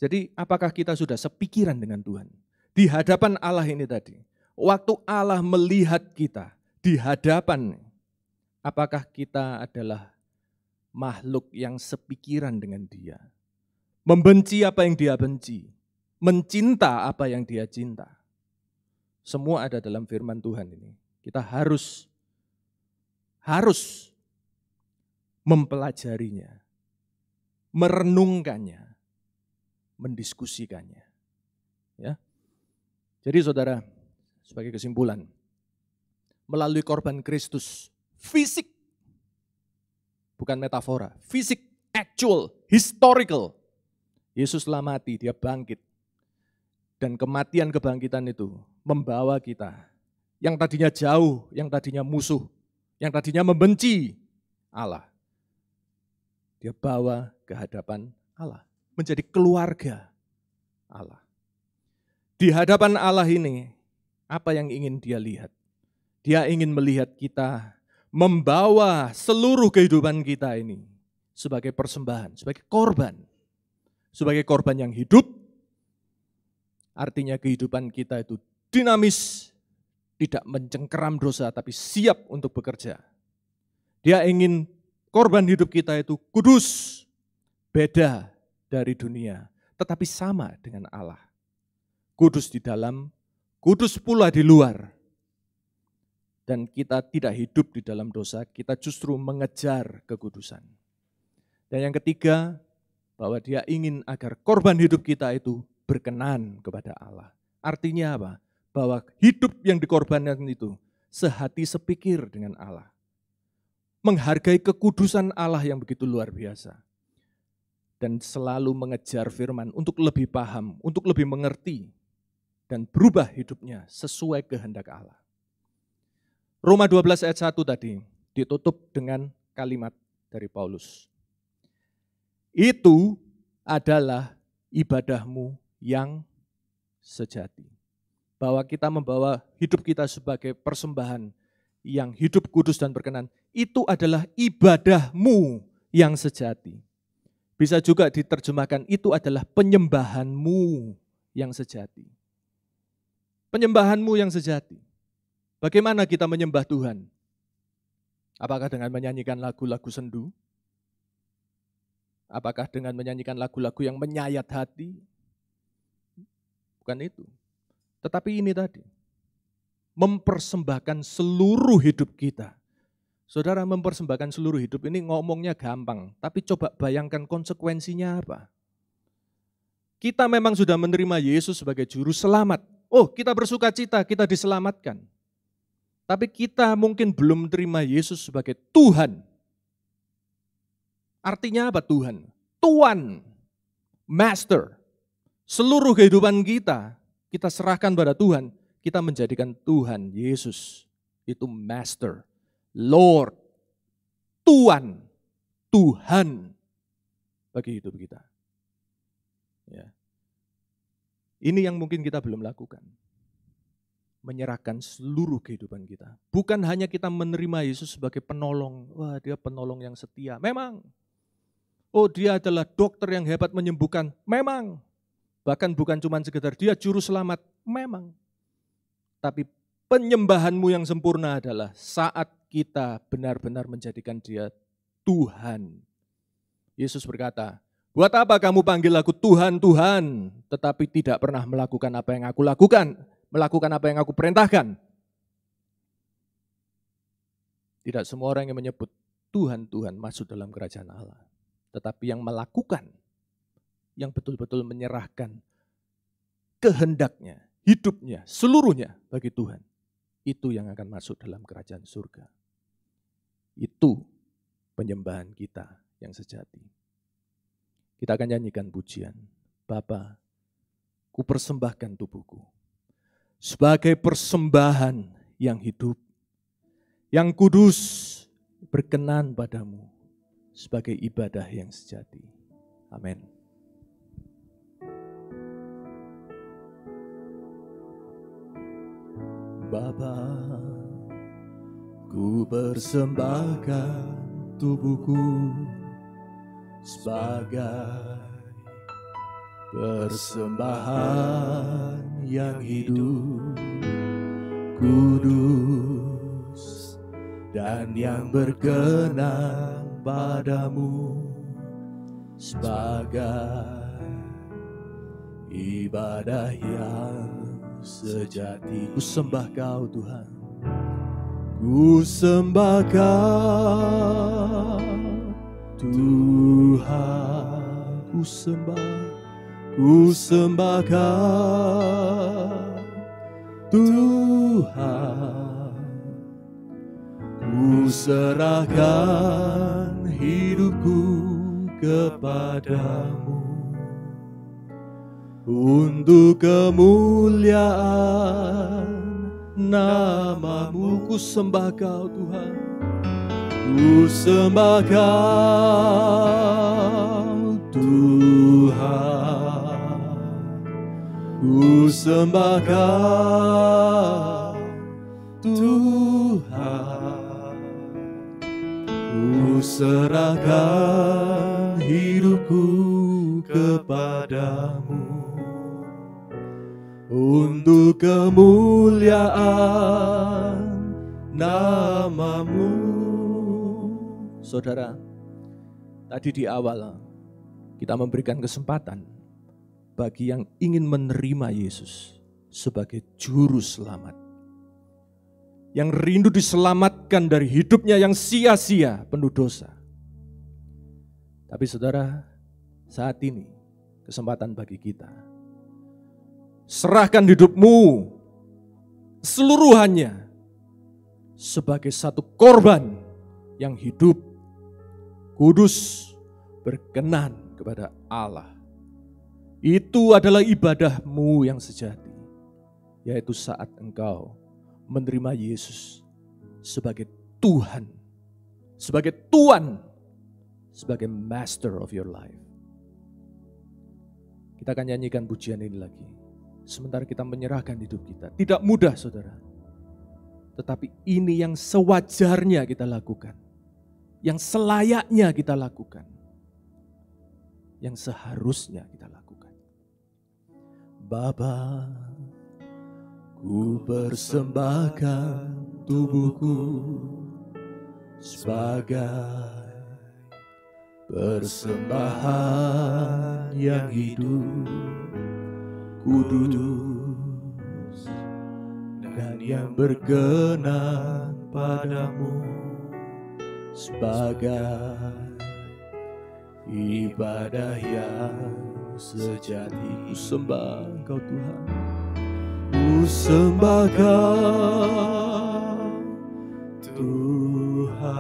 Jadi apakah kita sudah sepikiran dengan Tuhan? Di hadapan Allah ini tadi. Waktu Allah melihat kita di hadapan, apakah kita adalah makhluk yang sepikiran dengan Dia? Membenci apa yang Dia benci? Mencinta apa yang Dia cinta? Semua ada dalam firman Tuhan ini. Kita harus mempelajarinya, merenungkannya, mendiskusikannya. Ya. Jadi saudara, sebagai kesimpulan, melalui korban Kristus, fisik, bukan metafora, fisik, actual, historical, Yesus telah mati, Dia bangkit. Dan kematian kebangkitan itu membawa kita, yang tadinya jauh, yang tadinya musuh, yang tadinya membenci Allah, Dia bawa ke hadapan Allah, menjadi keluarga Allah. Di hadapan Allah ini, apa yang ingin Dia lihat? Dia ingin melihat kita membawa seluruh kehidupan kita ini sebagai persembahan, sebagai korban yang hidup. Artinya kehidupan kita itu dinamis, tidak mencengkeram dosa, tapi siap untuk bekerja. Dia ingin korban hidup kita itu kudus, beda dari dunia, tetapi sama dengan Allah. Kudus di dalam, kudus pula di luar. Dan kita tidak hidup di dalam dosa, kita justru mengejar kekudusan. Dan yang ketiga, bahwa Dia ingin agar korban hidup kita itu berkenan kepada Allah. Artinya apa? Bahwa hidup yang dikorbankan itu sehati sepikir dengan Allah. Menghargai kekudusan Allah yang begitu luar biasa. Dan selalu mengejar firman untuk lebih paham, untuk lebih mengerti. Dan berubah hidupnya sesuai kehendak Allah. Roma 12 ayat 1 tadi ditutup dengan kalimat dari Paulus. Itu adalah ibadahmu yang sejati. Bahwa kita membawa hidup kita sebagai persembahan yang hidup kudus dan berkenan. Itu adalah ibadahmu yang sejati. Bisa juga diterjemahkan itu adalah penyembahanmu yang sejati. Penyembahanmu yang sejati. Bagaimana kita menyembah Tuhan? Apakah dengan menyanyikan lagu-lagu sendu? Apakah dengan menyanyikan lagu-lagu yang menyayat hati? Bukan itu. Tetapi ini tadi, mempersembahkan seluruh hidup kita. Saudara, mempersembahkan seluruh hidup ini ngomongnya gampang, tapi coba bayangkan konsekuensinya apa. Kita memang sudah menerima Yesus sebagai juru selamat. Oh, kita bersuka cita, kita diselamatkan. Tapi kita mungkin belum menerima Yesus sebagai Tuhan. Artinya apa Tuhan? Tuan, Master. Seluruh kehidupan kita serahkan pada Tuhan. Kita menjadikan Tuhan Yesus itu Master, Lord, Tuan, Tuhan bagi hidup kita. Ya. Ini yang mungkin kita belum lakukan. Menyerahkan seluruh kehidupan kita. Bukan hanya kita menerima Yesus sebagai penolong. Wah, Dia penolong yang setia. Memang. Oh, Dia adalah dokter yang hebat menyembuhkan. Memang. Bahkan bukan cuma sekedar Dia juru selamat. Memang. Tetapi penyembahan-Mu yang sempurna adalah saat kita benar-benar menjadikan Dia Tuhan. Yesus berkata, buat apa kamu panggil aku Tuhan, Tuhan, tetapi tidak pernah melakukan apa yang aku lakukan, melakukan apa yang aku perintahkan. Tidak semua orang yang menyebut Tuhan, Tuhan masuk dalam kerajaan Allah. Tetapi yang melakukan, yang betul-betul menyerahkan kehendaknya, hidupnya, seluruhnya bagi Tuhan, itu yang akan masuk dalam kerajaan surga. Itu penyembahan kita yang sejati. Kita akan nyanyikan pujian. Bapa, ku persembahkan tubuhku sebagai persembahan yang hidup, yang kudus, berkenan padamu, sebagai ibadah yang sejati. Amin. Bapa, ku persembahkan tubuhku sebagai persembahan yang hidup, kudus, dan yang berkenan padamu, sebagai ibadah yang sejati. Ku sembah Kau Tuhan, ku sembah Kau Tuhan, ku sembah Kau Tuhan, ku serahkan hidupku kepadamu untuk kemuliaan nama-Mu. Ku sembah Kau Tuhan, ku sembah Kau Tuhan, ku sembah Kau Tuhan, ku serahkan hidupku kepadamu untuk kemuliaan nama-Mu. Saudara, tadi di awal kita memberikan kesempatan bagi yang ingin menerima Yesus sebagai juru selamat, yang rindu diselamatkan dari hidupnya yang sia-sia penuh dosa. Tapi saudara, saat ini kesempatan bagi kita. Serahkan hidupmu seluruhannya sebagai satu korban yang hidup, kudus, berkenan kepada Allah. Itu adalah ibadahmu yang sejati, yaitu saat engkau menerima Yesus sebagai Tuhan, sebagai Tuan, sebagai Master of your life. Kita akan nyanyikan pujian ini lagi. Sementara kita menyerahkan hidup kita. Tidak mudah saudara. Tetapi ini yang sewajarnya kita lakukan. Yang selayaknya kita lakukan. Yang seharusnya kita lakukan. Bapa, ku persembahkan tubuhku sebagai persembahan yang hidup, kudus, dan yang berkenan padamu, sebagai ibadah yang sejati. Ku sembah Engkau Tuhan, ku sembah Kau Tuhan,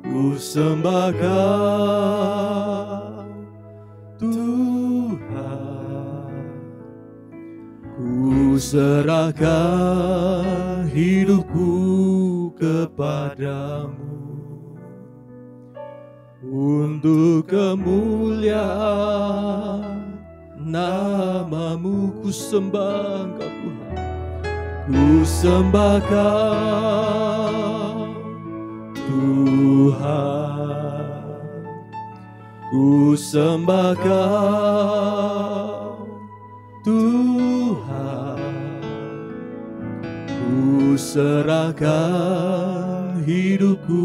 ku sembah Kau Tuhan, ku serahkan hidupku kepadamu untuk kemuliaan nama-Mu. Ku sembah Engkau Tuhan, ku sembah Kau Tuhan, ku sembah Kau Tuhan, Ku serahkan hidupku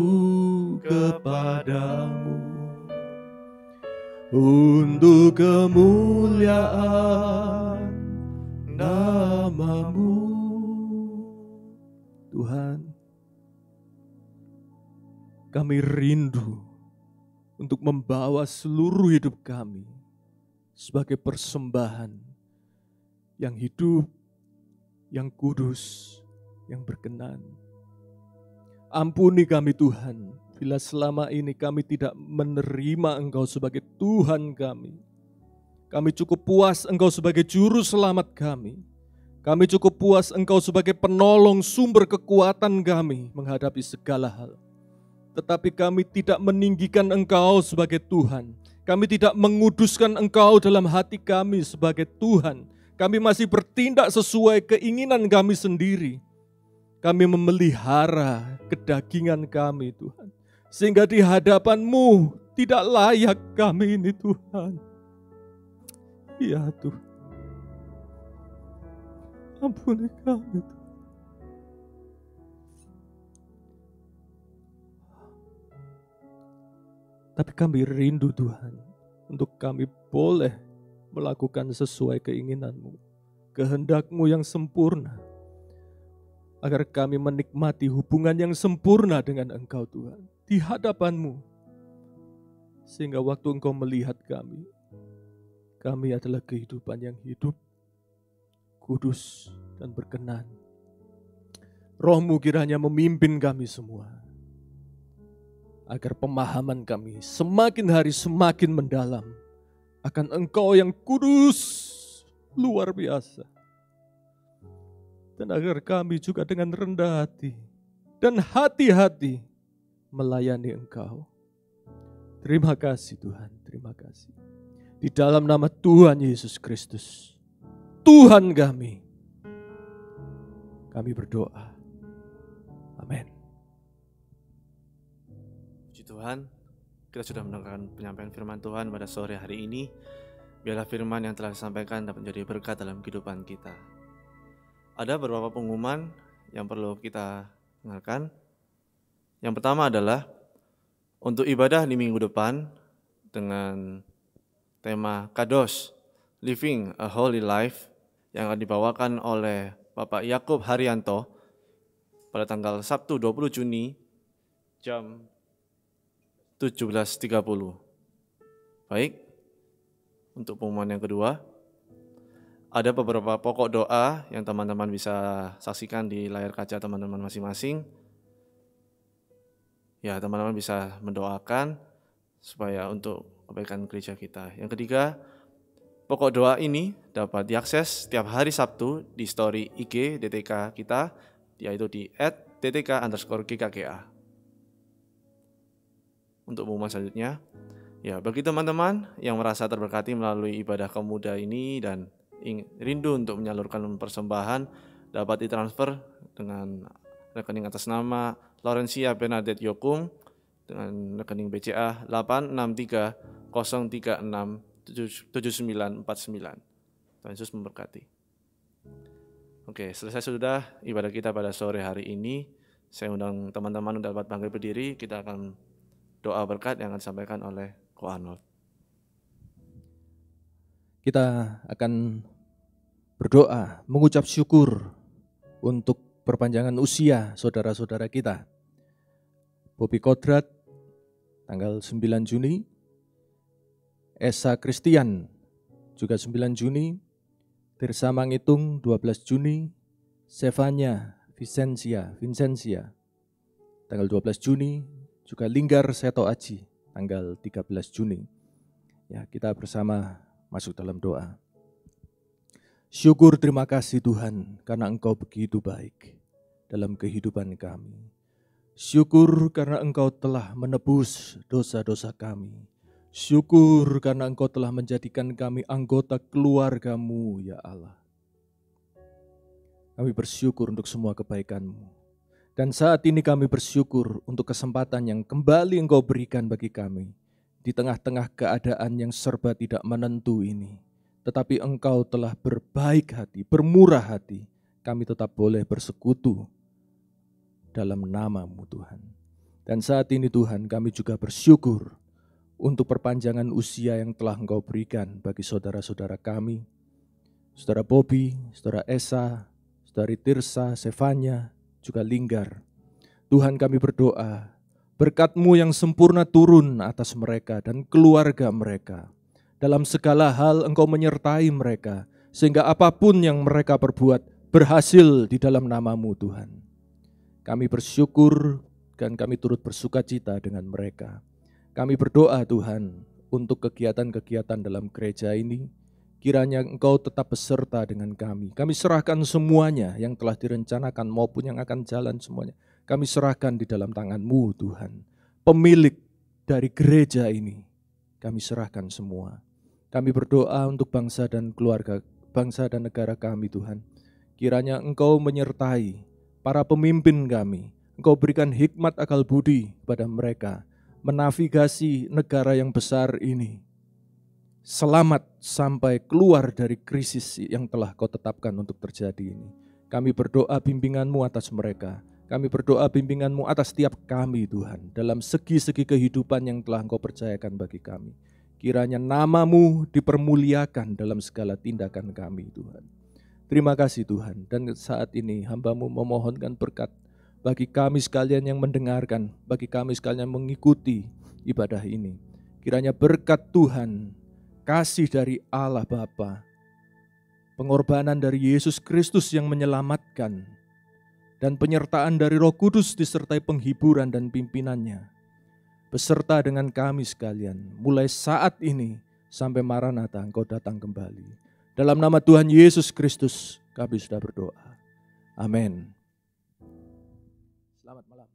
kepadamu untuk kemuliaan nama-Mu. Tuhan, kami rindu untuk membawa seluruh hidup kami sebagai persembahan yang hidup, yang kudus, yang berkenan. Ampuni kami Tuhan, bila selama ini kami tidak menerima Engkau sebagai Tuhan kami. Kami cukup puas Engkau sebagai juru selamat kami. Kami cukup puas Engkau sebagai penolong sumber kekuatan kami menghadapi segala hal. Tetapi kami tidak meninggikan Engkau sebagai Tuhan. Kami tidak menguduskan Engkau dalam hati kami sebagai Tuhan. Kami masih bertindak sesuai keinginan kami sendiri. Kami memelihara kedagingan kami Tuhan. Sehingga di hadapan-Mu tidak layak kami ini Tuhan. Ya Tuhan. Ampuni kami Tuhan. Tapi kami rindu Tuhan, untuk kami boleh melakukan sesuai keinginan-Mu, kehendak-Mu yang sempurna, agar kami menikmati hubungan yang sempurna dengan Engkau Tuhan, di hadapan-Mu. Sehingga waktu Engkau melihat kami adalah kehidupan yang hidup, kudus dan berkenan. Roh-Mu kiranya memimpin kami semua, agar pemahaman kami semakin hari semakin mendalam akan Engkau yang kudus, luar biasa. Dan agar kami juga dengan rendah hati dan hati-hati melayani Engkau. Terima kasih Tuhan, terima kasih. Di dalam nama Tuhan Yesus Kristus, Tuhan kami berdoa. Amin. Puji Tuhan, kita sudah mendengarkan penyampaian firman Tuhan pada sore hari ini. Biarlah firman yang telah disampaikan dapat menjadi berkat dalam kehidupan kita. Ada beberapa pengumuman yang perlu kita dengarkan. Yang pertama adalah untuk ibadah di minggu depan dengan tema Kadosh, Living a Holy Life, yang akan dibawakan oleh Bapak Yakub Haryanto pada tanggal Sabtu 20 Juni jam 17.30. Baik, untuk pengumuman yang kedua, ada beberapa pokok doa yang teman-teman bisa saksikan di layar kaca teman-teman masing-masing. Ya, teman-teman bisa mendoakan supaya untuk kebaikan gereja kita. Yang ketiga, pokok doa ini dapat diakses setiap hari Sabtu di story IG DTK kita, yaitu di @DTK_GKGA. Untuk pengumuman selanjutnya, ya bagi teman-teman yang merasa terberkati melalui ibadah Kaum Muda ini dan rindu untuk menyalurkan persembahan, dapat ditransfer dengan rekening atas nama Laurencia Bernadette Yokung dengan rekening BCA 863-036-7949. Tuhan Yesus memberkati. Oke, selesai sudah ibadah kita pada sore hari ini. Saya undang teman-teman untuk dapat bangkit berdiri. Kita akan doa berkat yang akan disampaikan oleh Ko Arnold. Kita akan berdoa, mengucap syukur untuk perpanjangan usia saudara-saudara kita. Bobi Kodrat, tanggal 9 Juni. Esa Christian, juga 9 Juni. Tirsa Mangitung, 12 Juni. Sevanya Vincentia, tanggal 12 Juni. Juga Linggar Seto Aji, tanggal 13 Juni. Ya, kita bersama masuk dalam doa. Syukur, terima kasih Tuhan, karena Engkau begitu baik dalam kehidupan kami. Syukur karena Engkau telah menebus dosa-dosa kami. Syukur karena Engkau telah menjadikan kami anggota keluarga-Mu, ya Allah. Kami bersyukur untuk semua kebaikan-Mu. Dan saat ini kami bersyukur untuk kesempatan yang kembali Engkau berikan bagi kami. Di tengah-tengah keadaan yang serba tidak menentu ini. Tetapi Engkau telah berbaik hati, bermurah hati. Kami tetap boleh bersekutu dalam nama-Mu Tuhan. Dan saat ini Tuhan, kami juga bersyukur untuk perpanjangan usia yang telah Engkau berikan bagi saudara-saudara kami, Saudara Bobby, Saudara Esa, Saudari Tirsa, Sevanya, juga Linggar. Tuhan, kami berdoa, berkat-Mu yang sempurna turun atas mereka dan keluarga mereka. Dalam segala hal Engkau menyertai mereka, sehingga apapun yang mereka perbuat berhasil di dalam nama-Mu Tuhan. Kami bersyukur dan kami turut bersukacita dengan mereka. Kami berdoa Tuhan untuk kegiatan-kegiatan dalam gereja ini, kiranya Engkau tetap beserta dengan kami. Kami serahkan semuanya yang telah direncanakan maupun yang akan jalan semuanya. Kami serahkan di dalam tangan-Mu Tuhan. Pemilik dari gereja ini, kami serahkan semua. Kami berdoa untuk bangsa dan keluarga, bangsa dan negara kami Tuhan. Kiranya Engkau menyertai para pemimpin kami. Engkau berikan hikmat akal budi pada mereka, menavigasi negara yang besar ini. Selamat sampai keluar dari krisis yang telah Kau tetapkan untuk terjadi ini. Kami berdoa bimbingan-Mu atas mereka. Kami berdoa bimbingan-Mu atas setiap kami Tuhan, dalam segi-segi kehidupan yang telah Engkau percayakan bagi kami. Kiranya nama-Mu dipermuliakan dalam segala tindakan kami Tuhan. Terima kasih Tuhan, dan saat ini hamba-Mu memohonkan berkat bagi kami sekalian yang mendengarkan, bagi kami sekalian yang mengikuti ibadah ini. Kiranya berkat Tuhan, kasih dari Allah Bapa, pengorbanan dari Yesus Kristus yang menyelamatkan, dan penyertaan dari Roh Kudus disertai penghiburan dan pimpinannya, beserta dengan kami sekalian, mulai saat ini sampai Maranatha Engkau datang kembali. Dalam nama Tuhan Yesus Kristus kami sudah berdoa. Amin. Selamat malam.